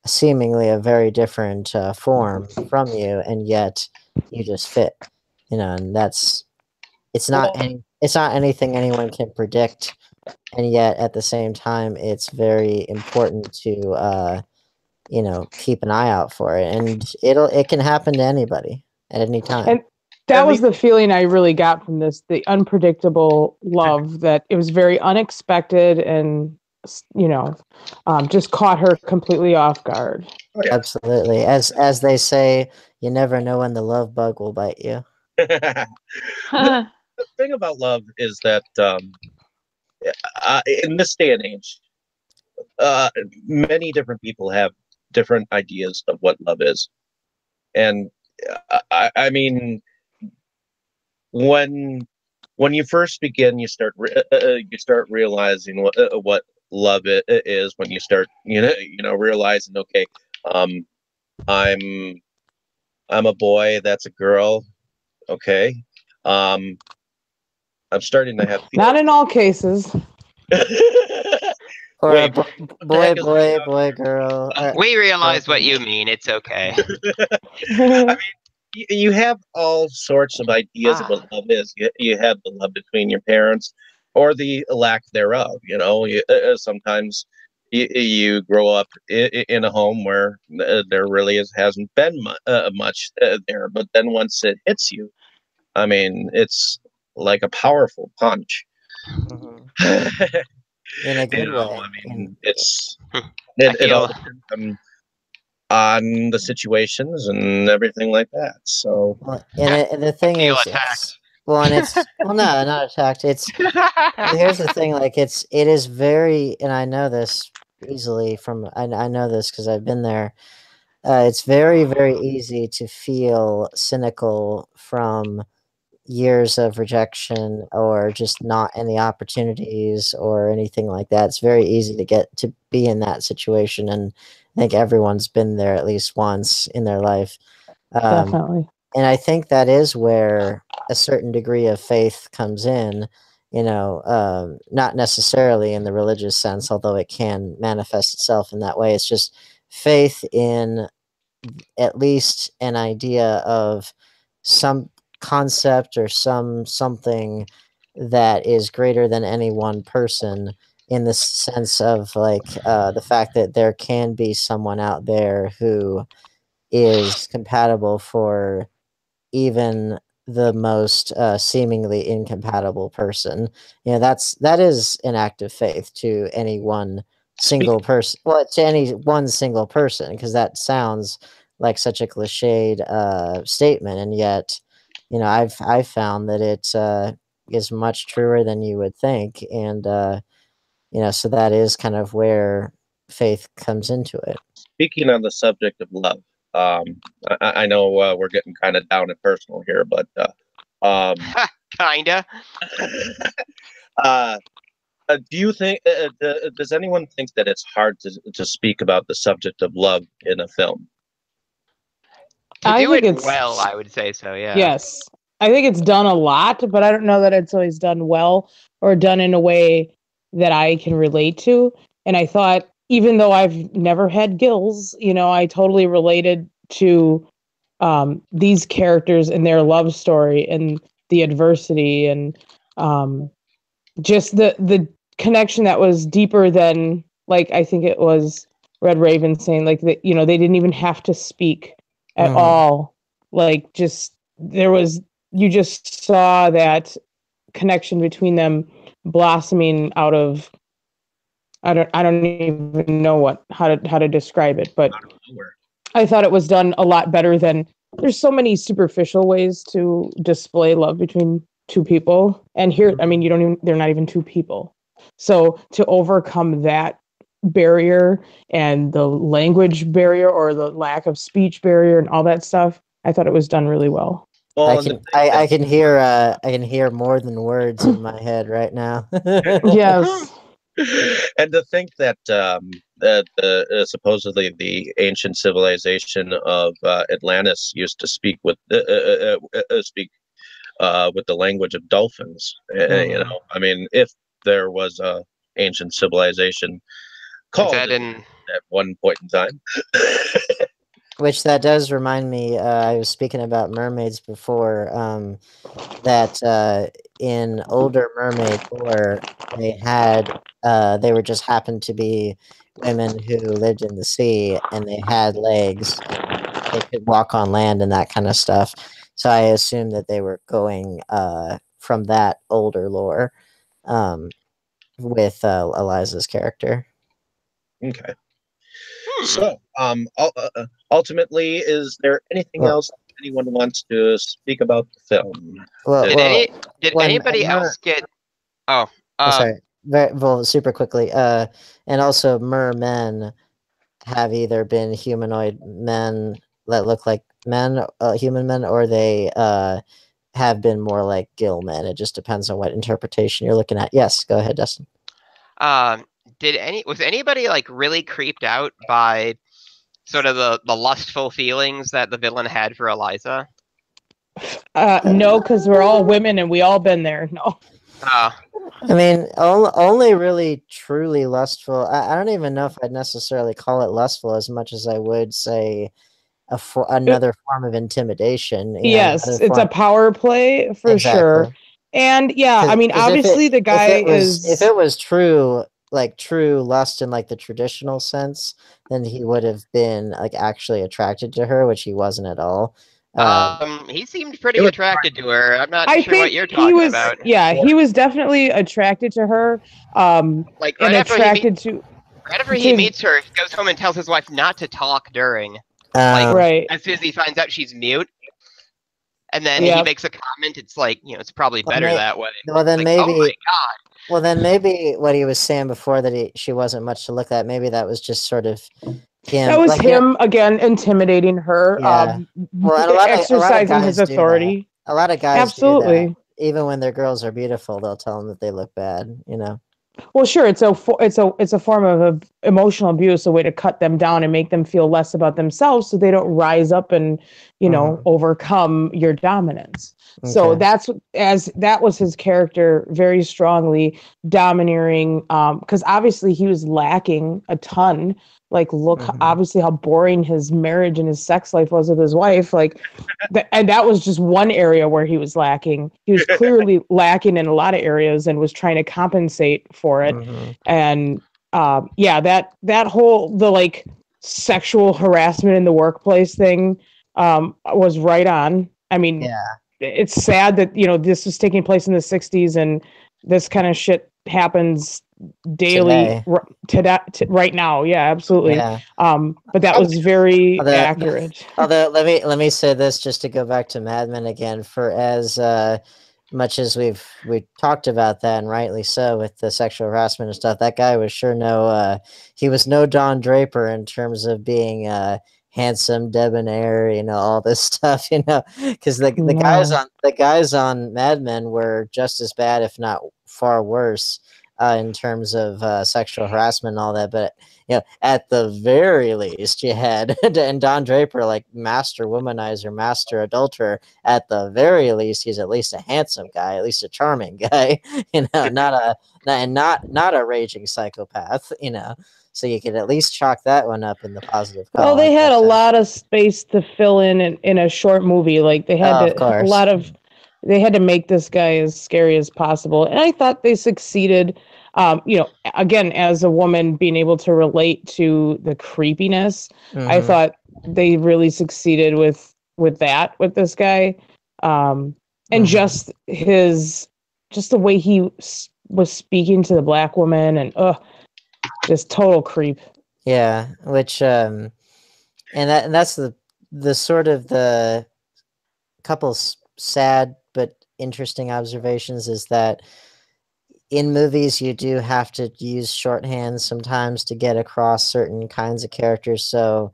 seemingly a very different form from you, and yet you just fit. And it's not
well,
it's not anything anyone can predict, and yet at the same time, it's very important to keep an eye out for it, and it can happen to anybody at any time.
And That was the feeling I really got from this, the unpredictable love, that it was very unexpected and, just caught her completely off guard.
Oh, yeah.
Absolutely. As they say, you never know when the love bug will bite you.
The thing about love is that in this day and age, many different people have different ideas of what love is, and I mean, when you first begin, you start realizing what love is. When you start, realizing, okay, um, I'm a boy, that's a girl, okay. I'm starting to have
Not in all cases.
Or
Wait,
a
heck is
boy, girl.
We realize what you mean. It's okay.
you have all sorts of ideas of what love is. You have the love between your parents, or the lack thereof. Sometimes you grow up in a home where there really hasn't been much there, but then once it hits you, I mean, it's like a powerful punch.
Mhm. In a good way.
I mean, it's
I
it all
feel
depends on the situations and everything like that. So
Well, and the thing
feel
is,
attacked.
no, not attacked. Here's the thing, like it is very, and I know this easily from, I know this because I've been there. It's very, very easy to feel cynical from years of rejection or just not any opportunities or anything like that. It's very easy to get to be in that situation, and I think everyone's been there at least once in their life.
Definitely.
And I think that is where a certain degree of faith comes in, not necessarily in the religious sense, although it can manifest itself in that way. It's just faith in at least an idea of some concept or something that is greater than any one person, in the sense of like the fact that there can be someone out there who is compatible for even the most seemingly incompatible person. That is an act of faith to any one single person. Well, to any one single person, because that sounds like such a cliched statement, and yet, I've found that it is much truer than you would think, and so that is kind of where faith comes into it.
speaking on the subject of love, um, I know we're getting kind of down and personal here, but um,
Kinda.
uh, do you think? Does anyone think that it's hard to speak about the subject of love in a film?
To
I
do
think
it
it's
well, I would say so, yeah.
Yes. I think it's done a lot, but I don't know that it's always done well or done in a way that I can relate to. And I thought, even though I've never had gills, I totally related to these characters and their love story and the adversity, and just the connection that was deeper than, like, I think it was Red Raven saying, like, that, they didn't even have to speak at all. Like, just you just saw that connection between them blossoming out of, I don't even know how to describe it, but I thought it was done a lot better than, there's so many superficial ways to display love between two people. And here, I mean, they're not even two people. So to overcome that barrier and the language barrier or the lack of speech barrier and all that stuff, I thought it was done really well.
Well,
I can hear more than words in my head right now.
Yes.
and to think that that supposedly the ancient civilization of Atlantis used to speak with with the language of dolphins. I mean, if there was a ancient civilization called at one point in time.
Which that does remind me, I was speaking about mermaids before, that in older mermaid lore, they were just happened to be women who lived in the sea, and they had legs, and they could walk on land and that kind of stuff. So I assume that they were going from that older lore with Eliza's character.
Okay. So, ultimately, is there anything else anyone wants to speak about the film?
Did anybody else get? Oh,
sorry. Well, super quickly. And also, mermen have either been humanoid men that look like men, human men, or they have been more like gill men. It just depends on what interpretation you're looking at. Yes, go ahead, Dustin.
Was anybody like really creeped out by sort of the lustful feelings that the villain had for Eliza?
No, because we're all women and we all been there. No.
I mean, only really truly lustful. I don't even know if I'd necessarily call it lustful as much as I would say another form of intimidation.
Yes, it's a power play for sure. And yeah, I mean, obviously the guy
if it was true, like true lust in like the traditional sense, then he would have been like actually attracted to her, which he wasn't at all.
He seemed pretty attracted to her. I'm not sure what you're talking about.
Yeah, he was definitely attracted to her.
Like right after he meets her, he goes home and tells his wife not to talk during.
Right.
As soon as he finds out she's mute. And then he makes a comment. It's like, it's probably better that way.
Well, then
like,
maybe.
Oh my god.
Well, then maybe what he was saying before that she wasn't much to look at. Maybe that was just sort of him.
That was him again intimidating her.
Yeah. Well,
exercising his authority.
A lot of guys
absolutely
do that. Even when their girls are beautiful, they'll tell them that they look bad.
Well, sure, it's a form of emotional abuse, a way to cut them down and make them feel less about themselves, so they don't rise up and overcome your dominance. Okay. So that was his character, very strongly domineering, because obviously he was lacking a ton. Like, look, obviously how boring his marriage and his sex life was with his wife. Like, and that was just one area where he was lacking. He was clearly lacking in a lot of areas and was trying to compensate for it. And that whole like sexual harassment in the workplace thing was right on. I mean, it's sad that this was taking place in the 60s and this kind of shit happens daily right now. Yeah, absolutely. But that was very accurate.
Although let me say this, just to go back to Mad Men again, for as much as we talked about that, and rightly so, with the sexual harassment and stuff, that guy was sure he was no Don Draper in terms of being handsome, debonair, all this stuff, because the guys on Mad Men were just as bad, if not far worse, in terms of sexual harassment and all that. But at the very least, you had and Don Draper, like master womanizer, master adulterer. At the very least, he's at least a handsome guy, at least a charming guy. Not a raging psychopath. So you could at least chalk that one up in the positive column.
Well, they had a lot of space to fill in a short movie. Like they had they had to make this guy as scary as possible. And I thought they succeeded. Again, as a woman being able to relate to the creepiness, I thought they really succeeded with this guy. And just the way he was speaking to the black woman and just total creep.
Yeah, which and that's the sort of the couple sad but interesting observations is that in movies you do have to use shorthand sometimes to get across certain kinds of characters. So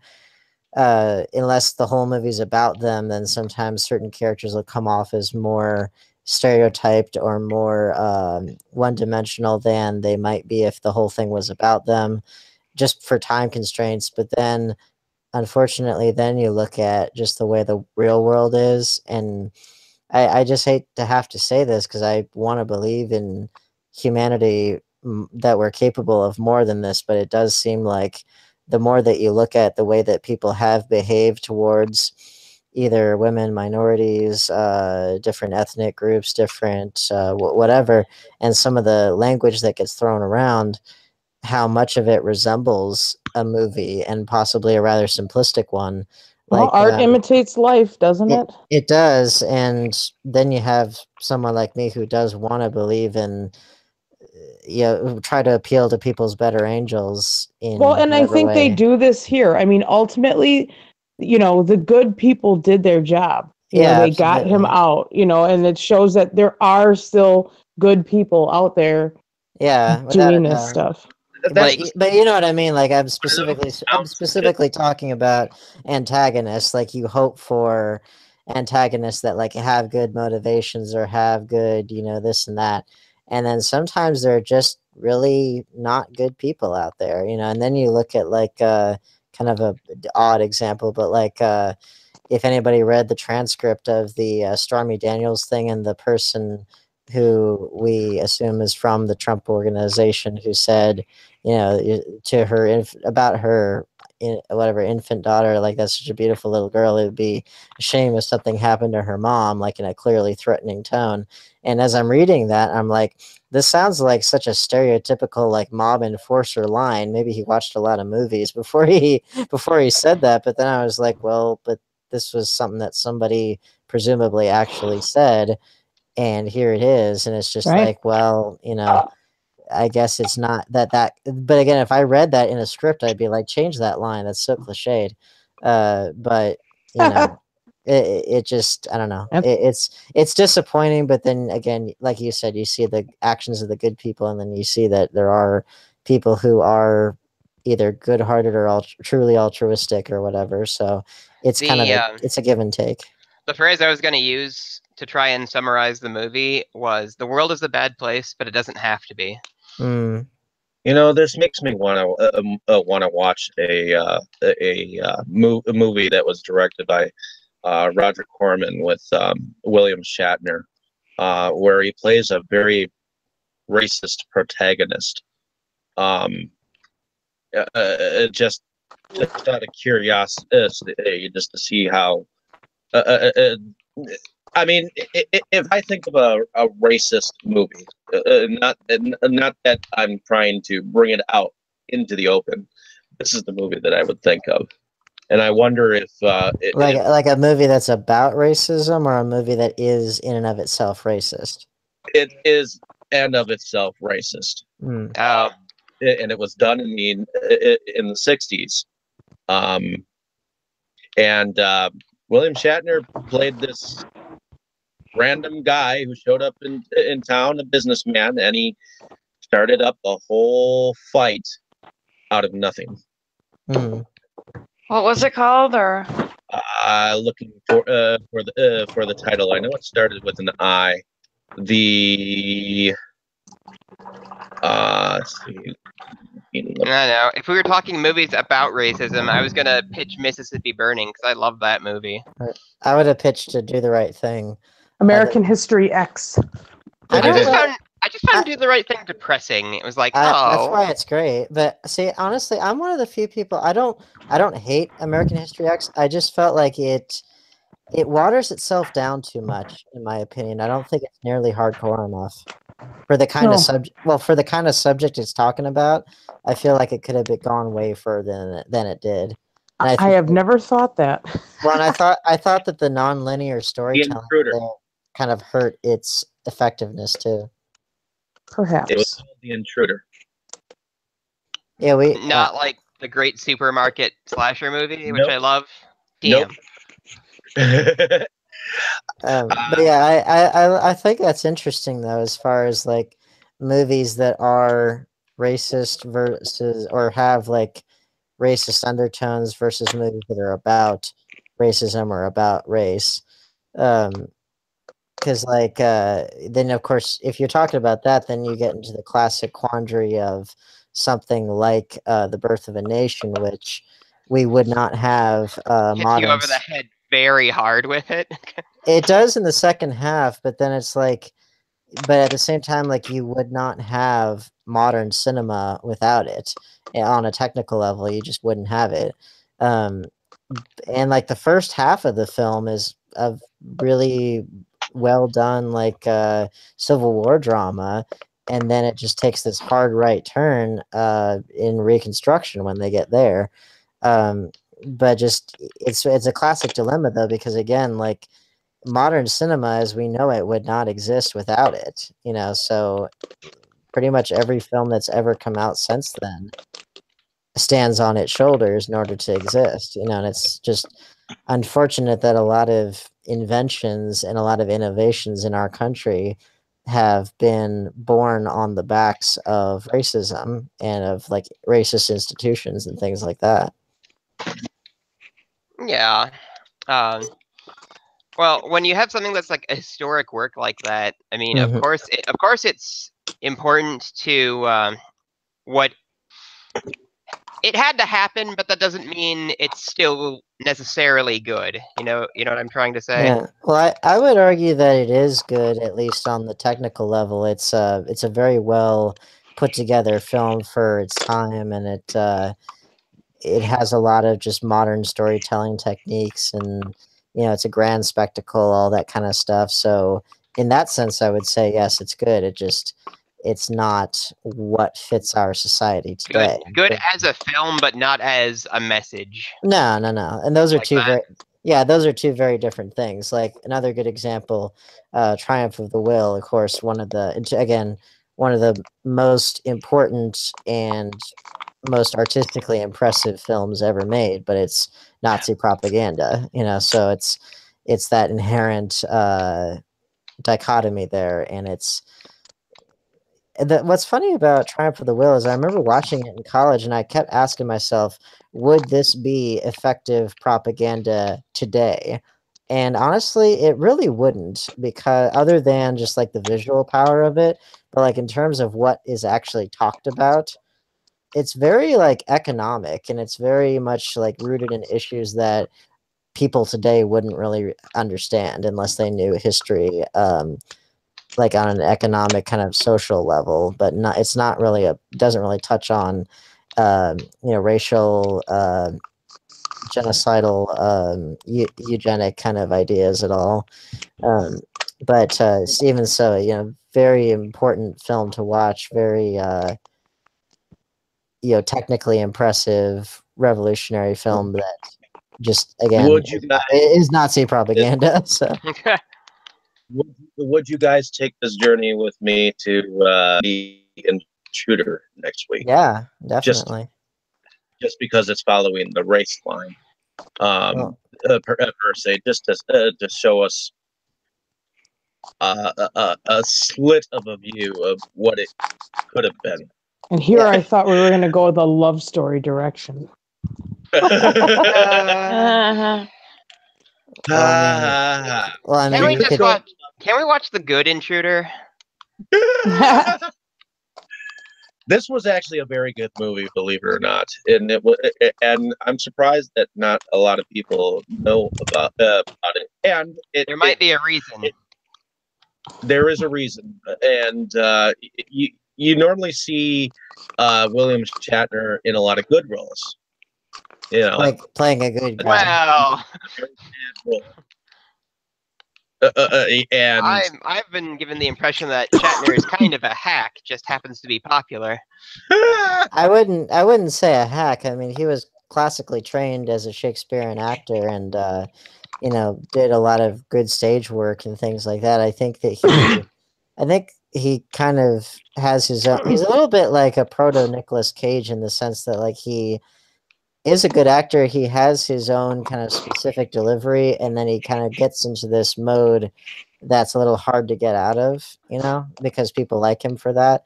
unless the whole movie's about them, then sometimes certain characters will come off as more stereotyped or more one-dimensional than they might be if the whole thing was about them, just for time constraints. But then unfortunately then you look at just the way the real world is, and I just hate to have to say this because I want to believe in humanity that we're capable of more than this, but it does seem like the more that you look at the way that people have behaved towards either women, minorities, different ethnic groups, different whatever, and some of the language that gets thrown around, how much of it resembles a movie, and possibly a rather simplistic one,
Well,
Like
art imitates life, doesn't it?
it does, and then you have someone like me who does want to believe in, try to appeal to people's better angels
Well,
in
and I
whatever
think they
way.
do this here. I mean, ultimately, the good people did their job.
Yeah,
They got him
absolutely.
out, and it shows that there are still good people out there
Yeah, without a
doing this
doubt.
stuff.
That's
But you know what I mean. Like I'm
sounds
specifically talking about antagonists. Like you hope for antagonists that like have good motivations or have good, this and that. And then sometimes they're just really not good people out there, And then you look at like kind of a odd example, but like if anybody read the transcript of the Stormy Daniels thing and the person who we assume is from the Trump organization who said, to her about her whatever infant daughter, like that's such a beautiful little girl. It would be a shame if something happened to her mom, like in a clearly threatening tone. And as I'm reading that, I'm like, this sounds like such a stereotypical like mob enforcer line. Maybe he watched a lot of movies before he said that. But then I was like, well, but this was something that somebody presumably actually said, and here it is, and it's just
Right.
like, well, I guess it's not that. But again, if I read that in a script, I'd be like, change that line. That's so cliched. But it just, I don't know.
Yep.
It's disappointing. But then again, like you said, you see the actions of the good people, and then you see that there are people who are either good-hearted or truly altruistic or whatever. So it's kind of it's a give and take.
The phrase I was going to use to try and summarize the movie was, "The world is a bad place, but it doesn't have to be."
Mm.
This makes me want to watch a movie that was directed by Roger Corman with William Shatner, where he plays a very racist protagonist. Just out of curiosity, just to see how. I mean, if I think of a racist movie, not that I'm trying to bring it out into the open, this is the movie that I would think of, and I wonder if
like a movie that's about racism or a movie that is in and of itself racist.
it is and of itself racist.
Mm.
And it was done in the '60s, and William Shatner played this random guy who showed up in town, a businessman, and he started up a whole fight out of nothing.
Mm.
What was it called? Or
Looking for the title. I know it started with an I. The let's see.
I don't know. If we were talking movies about racism, I was going to pitch Mississippi Burning because I love that movie.
I would have pitched To Do the Right Thing.
American History X.
I just found Do the Right Thing depressing. It was like,
that's why it's great. But see, honestly, I'm one of the few people. I don't hate American History X. I just felt like it waters itself down too much, in my opinion. I don't think it's nearly hardcore enough for the kind of subject. Well, for the kind of subject it's talking about, I feel like it could have gone way further than it did. And
I have never thought that.
Well, and I thought that the non-linear storytelling kind of hurt its effectiveness too.
Perhaps.
It was called The Intruder.
Yeah,
not like the great supermarket slasher movie, which I love. Damn.
Nope.
But yeah, I think that's interesting though, as far as like movies that are racist versus or have like racist undertones versus movies that are about racism or about race. Because like then of course if you're talking about that, then you get into the classic quandary of something like The Birth of a Nation, which we would not have
hits you over the head very hard with it.
It does in the second half, but then it's like, but at the same time, like you would not have modern cinema without it. On a technical level, you just wouldn't have it. And like the first half of the film is a really well done, like Civil War drama, and then it just takes this hard right turn in Reconstruction when they get there. but just it's a classic dilemma though, because again, like modern cinema as we know it would not exist without it. So pretty much every film that's ever come out since then stands on its shoulders in order to exist. And it's just unfortunate that a lot of inventions and a lot of innovations in our country have been born on the backs of racism and of like racist institutions and things like that.
Yeah. Well, when you have something that's like a historic work like that, I mean,
Mhm.
of course, it's important to what it had to happen, but that doesn't mean it's still necessarily good. You know what I'm trying to say?
Yeah. Well, I would argue that it is good, at least on the technical level. It's a very well put together film for its time, and it has a lot of just modern storytelling techniques, and it's a grand spectacle, all that kind of stuff. So in that sense, I would say yes, it's good. It's not what fits our society today.
Good as a film, but not as a message.
No. And those are
Like
two
that?
those are two very different things. Like another good example, Triumph of the Will, of course, one of the most important and most artistically impressive films ever made, but it's Nazi propaganda, so it's that inherent dichotomy there, and what's funny about Triumph of the Will is I remember watching it in college and I kept asking myself, would this be effective propaganda today? And honestly, it really wouldn't, because other than just like the visual power of it, but like in terms of what is actually talked about, it's very like economic, and it's very much like rooted in issues that people today wouldn't really understand unless they knew history, like on an economic kind of social level, but it's not really doesn't really touch on racial genocidal eugenic kind of ideas at all. But even so, very important film to watch, very technically impressive, revolutionary film that just again is Nazi propaganda. So
would you guys take this journey with me to the Intruder next week?
Yeah, definitely.
Just because it's following the race line, per se, just to show us a slit of a view of what it could have been.
And here I thought we were going to go the love story direction.
Uh-huh.
Can we watch The Good Intruder?
This was actually a very good movie, believe it or not, and and I'm surprised that not a lot of people know about it. And
there might be a reason.
There is a reason, and you normally see William Shatner in a lot of good roles.
Like playing a good guy.
Wow.
And
I've been given the impression that Shatner is kind of a hack, just happens to be popular.
I wouldn't say a hack. I mean, he was classically trained as a Shakespearean actor, and did a lot of good stage work and things like that. I think he kind of has his own. He's a little bit like a proto Nicolas Cage in the sense that like he is a good actor. He has his own kind of specific delivery, and then he kind of gets into this mode that's a little hard to get out of, because people like him for that.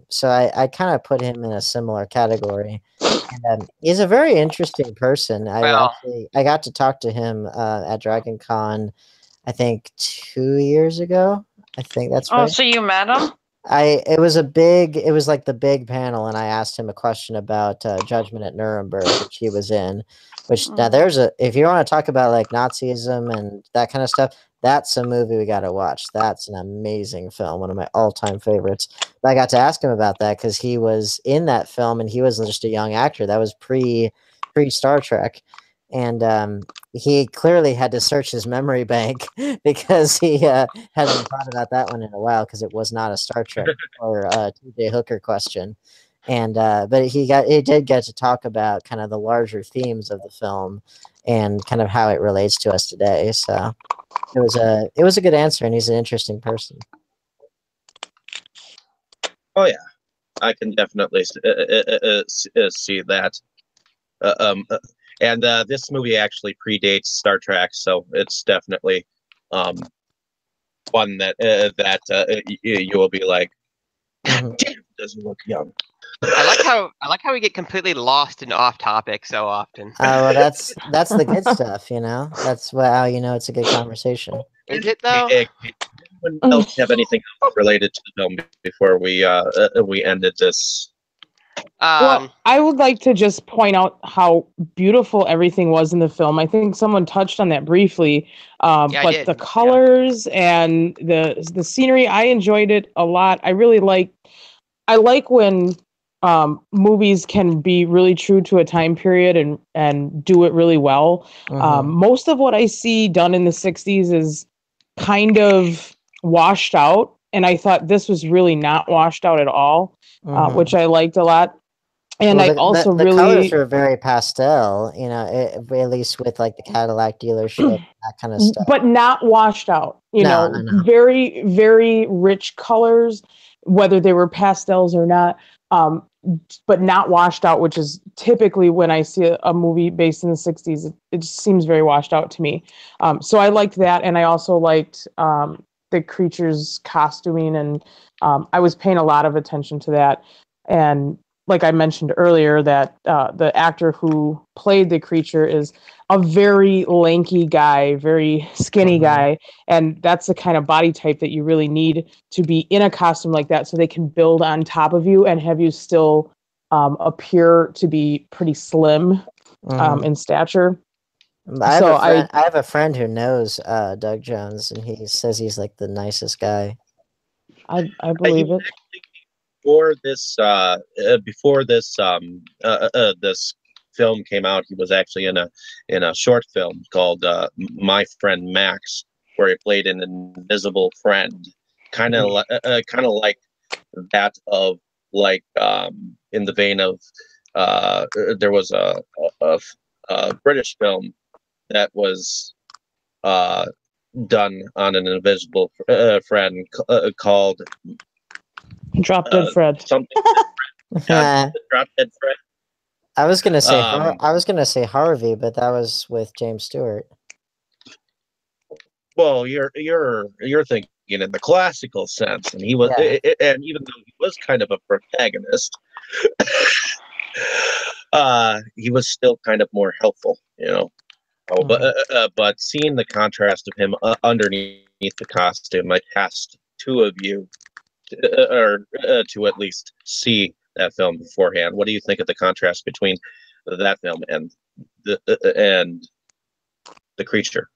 So I kind of put him in a similar category. And, he's a very interesting person. I got to talk to him at Dragon Con, I think 2 years ago. I think that's right.
Oh, so you met him?
It was like the big panel, and I asked him a question about Judgment at Nuremberg, which he was in. Now if you want to talk about like Nazism and that kind of stuff, that's a movie we got to watch. That's an amazing film, one of my all-time favorites. But I got to ask him about that because he was in that film, and he was just a young actor. That was pre Star Trek, and he clearly had to search his memory bank because he hadn't thought about that one in a while, because it was not a Star Trek or T.J. Hooker question. And but he did get to talk about kind of the larger themes of the film and kind of how it relates to us today. So it was a good answer, and he's an interesting person.
Oh yeah, I can definitely see that. Uh, um, uh, and this movie actually predates Star Trek, so it's definitely um, one that you will be like,
Mhm.
damn, doesn't look young.
I like how we get completely lost and off topic so often.
Well, that's the good stuff, you know. That's how you know it's a good conversation.
Is it though?
Anyone else have anything else related to the film before we ended this?
Well, I would like to just point out how beautiful everything was in the film. I think someone touched on that briefly,
Yeah, I
but
did.
the colors and the scenery, I enjoyed it a lot. I like when movies can be really true to a time period and do it really well.
Mhm.
Most of what I see done in the 60s is kind of washed out, and I thought this was really not washed out at all,
Mhm.
which I liked a lot. And
Well,
I also
the colors
really,
were very pastel, you know, at least with like the Cadillac dealership, that kind of stuff.
but not washed out,
No.
very, very rich colors, whether they were pastels or not, but not washed out, which is typically when I see a movie based in the 60s, it just seems very washed out to me. So I liked that. And I also liked the creature's costuming. And I was paying a lot of attention to that. And like I mentioned earlier, that the actor who played the creature is a very lanky guy, very skinny guy, and that's the kind of body type that you really need to be in a costume like that, so they can build on top of you and have you still appear to be pretty slim in stature.
I have
So
a friend. I have a friend who knows Doug Jones, and he says he's like the nicest guy.
I
He
believe
was
it.
actually before this film came out. He was actually in a short film called My Friend Max, where he played an invisible friend, kind of like that of like in the vein of there was a British film that was uh, done on an invisible friend called
Drop Dead Fred.
something. Drop Dead Fred.
I was gonna say
Um,
I was gonna say Harvey, but that was with James Stewart.
Well, you're thinking in the classical sense, and he was,
Yeah.
and even though he was kind of a protagonist, he was still kind of more helpful, you know. Oh, but seeing the contrast of him underneath the costume, I asked two of you to at least see that film beforehand. What do you think of the contrast between that film and the creature?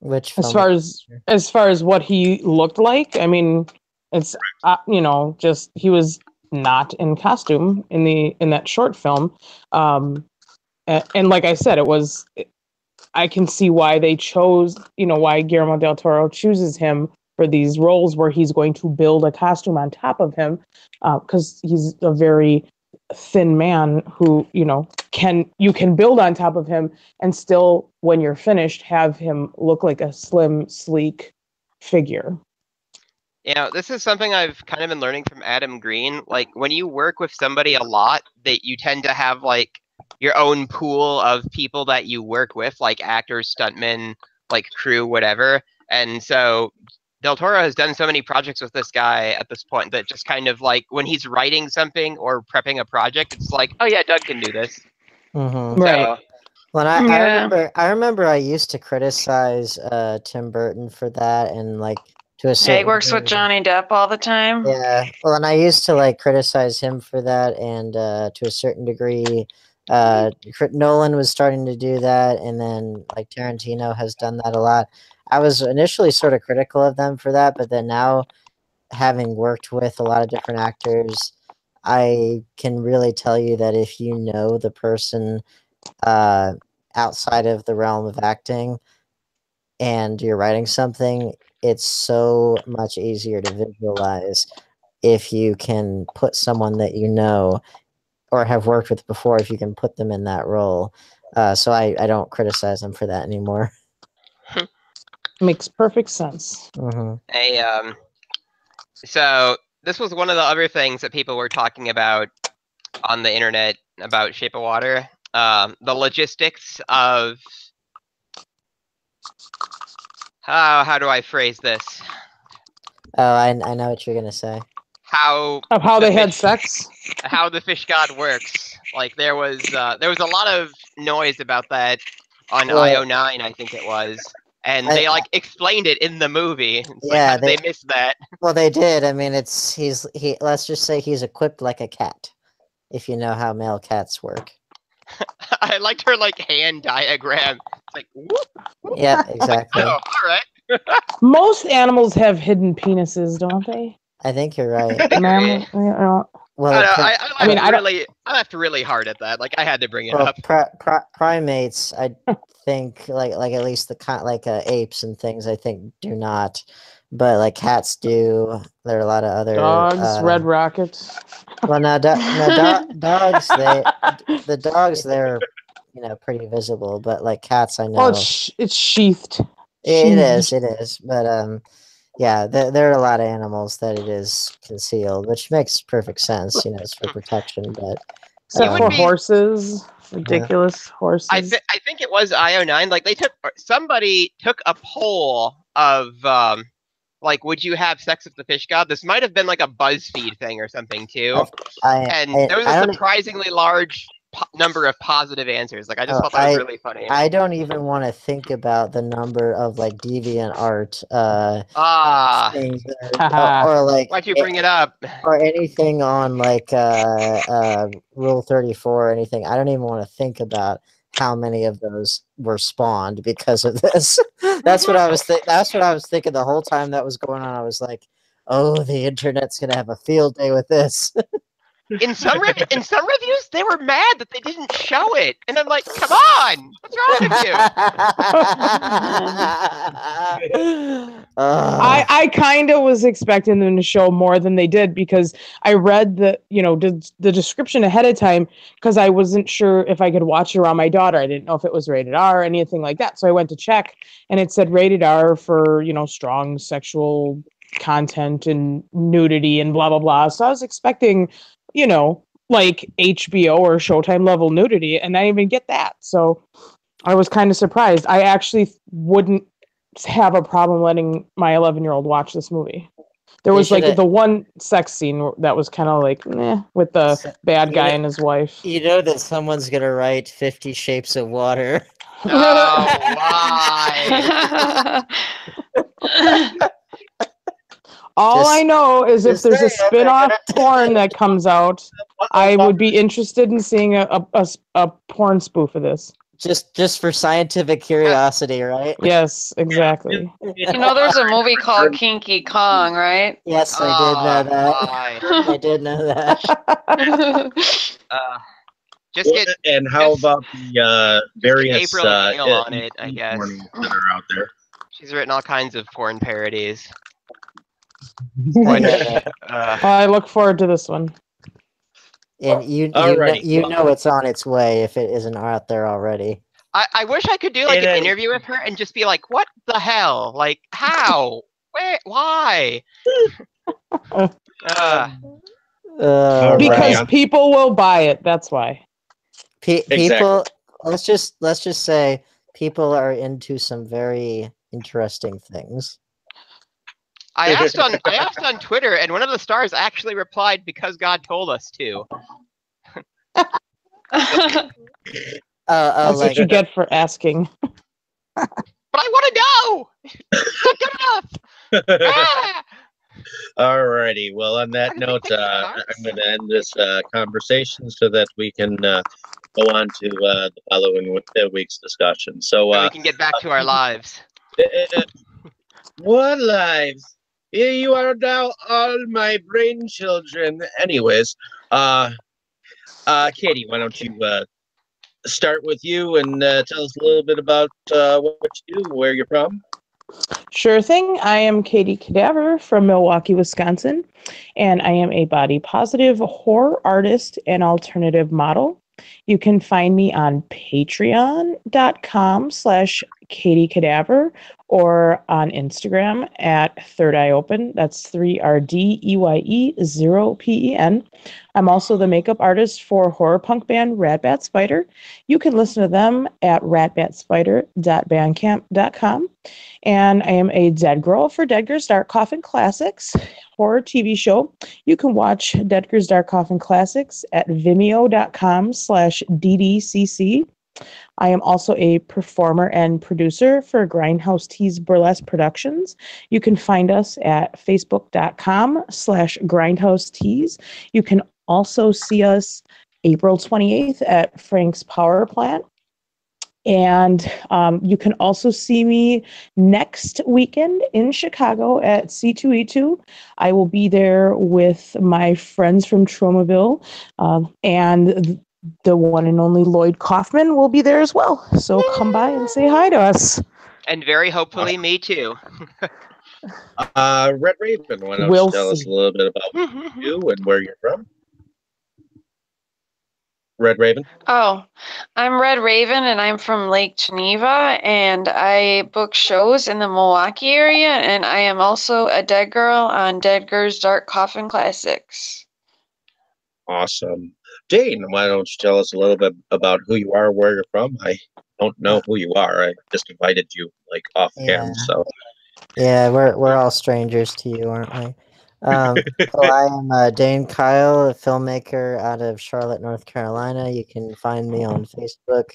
Which
As
film?
far as what he looked like, I mean, it's just he was not in costume in that short film, and like I said, I can see why they chose, why Guillermo del Toro chooses him for these roles where he's going to build a costume on top of him, because he's a very thin man who, you can build on top of him and still, when you're finished, have him look like a slim, sleek figure.
This is something I've kind of been learning from Adam Green. Like, when you work with somebody a lot, that you tend to have like your own pool of people that you work with, like actors, stuntmen, like crew, whatever. And so Del Toro has done so many projects with this guy at this point that just kind of like when he's writing something or prepping a project, it's like, oh yeah, Doug can do this.
Right.
So,
Well,
Yeah.
I remember I used to criticize Tim Burton for that, and like to a
Yeah, he
certain
works with
degree.
Johnny Depp all the time.
Yeah, well, and I used to like criticize him for that, and to a certain degree, Nolan was starting to do that, and then like Tarantino has done that a lot. I was initially sort of critical of them for that, but then now, having worked with a lot of different actors, I can really tell you that if you know the person uh, outside of the realm of acting and you're writing something, it's so much easier to visualize if you can put someone that you know or have worked with before, if you can put them in that role. So I don't criticize them for that anymore.
Makes perfect sense.
Mm-hmm.
So this was one of the other things that people were talking about on the internet about Shape of Water. The logistics of how do I phrase this?
Oh, I know what you're gonna say.
How
Of how
the
they had
fish-
sex.
how the fish god works. Like there was a lot of noise about that on
Well,
IO9, I think it was, and
I-
they like explained it in the movie. It's like,
Yeah,
how did they miss that?
Well, they did. I mean, he. Let's just say he's equipped like a cat, if you know how male cats work.
I liked her like hand diagram. It's like, whoop.
Yeah, exactly.
Oh, all right.
Most animals have hidden penises, don't they?
I think you're right.
Mammal, you know.
Well,
I
mean, I don't-
laughed really hard at that. Like I had to bring it
well,
up.
primates, I think, like at least apes and things, I think do not, but like cats do. There are a lot of other
Dogs, red rockets.
Well, no, dogs. The dogs, they're pretty visible, but like cats, I know.
Well, it's sheathed.
It is, but yeah, there are a lot of animals that it is concealed, which makes perfect sense. It's for protection, but
Except for horses, ridiculous horses.
I think it was IO9. Like somebody took a poll of like, would you have sex with the fish god? This might have been like a BuzzFeed thing or something too. And there was a surprisingly large number of positive answers. Like I just thought that was really funny.
I don't even want to think about the number of like deviant art things or like
why'd you bring it up?
Or anything on like Rule 34 or anything. I don't even want to think about how many of those were spawned because of this. That's what I was thinking the whole time that was going on. I was like, oh, the internet's gonna have a field day with this.
In some reviews, they were mad that they didn't show it, and I'm like, "Come on, what's wrong with you?"
I kind of was expecting them to show more than they did because I read the description ahead of time because I wasn't sure if I could watch it around my daughter. I didn't know if it was rated R or anything like that, so I went to check, and it said rated R for strong sexual content and nudity and blah blah blah. So I was expecting like HBO or Showtime level nudity, and I didn't even get that. So I was kind of surprised. I actually wouldn't have a problem letting my 11-year-old watch this movie. There was like the one sex scene that was kind of like, with the bad guy and his wife.
You know that someone's gonna write 50 Shapes of Water.
Oh, why?
I know is if there's a spin-off porn that comes out, I would be interested in seeing a porn spoof of this.
Just for scientific curiosity, right?
Yes, exactly.
There's a movie called Kinky Kong, right?
Yes, I did know that. I did know that.
And how about the various
April O'Neil on it, I guess,
that are out there?
She's written all kinds of porn parodies.
I look forward to this one.
And you know it's on its way if it isn't out there already.
I wish I could do like an interview with her and just be like, what the hell? Like, how? Where? Why?
Because people will buy it. That's why.
People, let's just say people are into some very interesting things.
I asked on Twitter, and one of the stars actually replied, "Because God told us to."
That's what you get for asking.
But I want to know. It's not good enough.
Alrighty. Well, on that note, I'm going to end this conversation so that we can go on to the following week's discussion. So
we can get back to our lives.
What lives? You are now all my brain children. Anyways, Katie, why don't you start with you and tell us a little bit about what you do, where you're from?
Sure thing. I am Katie Cadaver from Milwaukee, Wisconsin, and I am a body positive horror artist and alternative model. You can find me on patreon.com/Katie Cadaver or on Instagram at Third Eye Open. That's 3RDEYE0PEN. I'm also the makeup artist for horror punk band Ratbat Spider. You can listen to them at ratbatspider.bandcamp.com. And I am a dead girl for Deadger's Dark Coffin Classics horror TV show. You can watch Deadger's Dark Coffin Classics at vimeo.com/DDCC. I am also a performer and producer for Grindhouse Tees Burlesque Productions. You can find us at facebook.com/Grindhouse Tees. You can also see us April 28th at Frank's Power Plant. And you can also see me next weekend in Chicago at C2E2. I will be there with my friends from Tromaville, and the one and only Lloyd Kaufman will be there as well. So come by and say hi to us.
And very hopefully me too.
Red Raven, why don't you tell us a little bit about you and where you're from? Red Raven?
Oh, I'm Red Raven, and I'm from Lake Geneva, and I book shows in the Milwaukee area, and I am also a dead girl on Deadger's Dark Coffin Classics.
Awesome. Dane, why don't you tell us a little bit about who you are, where you're from? I don't know who you are. I just invited you like off cam, so.
Yeah, we're all strangers to you, aren't we? So I am Dane Kyle, a filmmaker out of Charlotte, North Carolina. You can find me on Facebook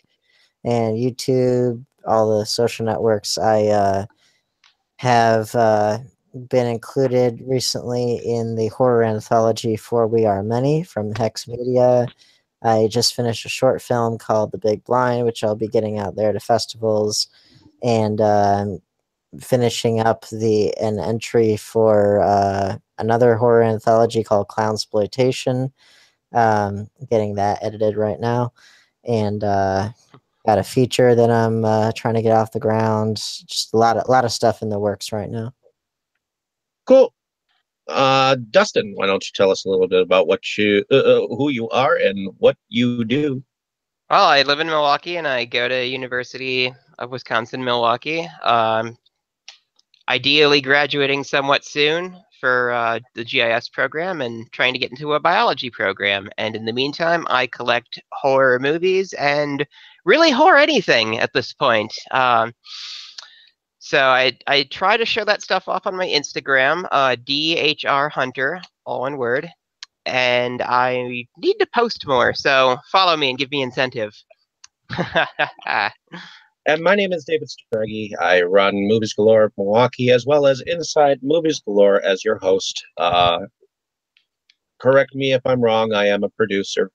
and YouTube, all the social networks. I have been included recently in the horror anthology For We Are Many from Hex Media. I just finished a short film called The Big Blind, which I'll be getting out there to festivals, and finishing up an entry for another horror anthology called Clownsploitation. Getting that edited right now, and got a feature that I'm trying to get off the ground. Just a lot of stuff in the works right now.
Cool. Dustin, why don't you tell us a little bit about who you are and what you do?
Well, I live in Milwaukee and I go to University of Wisconsin-Milwaukee. Ideally graduating somewhat soon for the GIS program and trying to get into a biology program. And in the meantime, I collect horror movies and really horror anything at this point. So I try to show that stuff off on my Instagram, DHR Hunter, all one word. And I need to post more, so follow me and give me incentive.
And my name is David Struggy. I run Movies Galore of Milwaukee, as well as Inside Movies Galore as your host. Correct me if I'm wrong. I am a producer.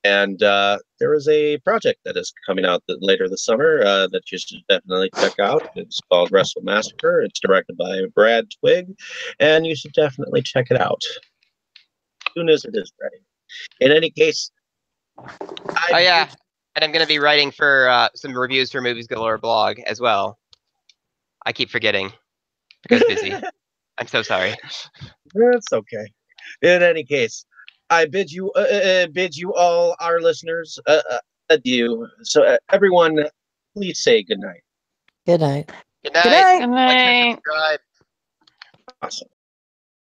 And there is a project that is coming out later this summer that you should definitely check out. It's called Wrestle Massacre. It's directed by Brad Twigg, and you should definitely check it out as soon as it is ready. In any case,
and I'm going to be writing for some reviews for Movies Galore blog as well. I keep forgetting because busy. I'm so sorry.
That's okay. In any case, I bid you all, our listeners, adieu. So everyone, please say good night.
Good night.
Good night.
Good night.
Good night.
Like, subscribe.
Awesome.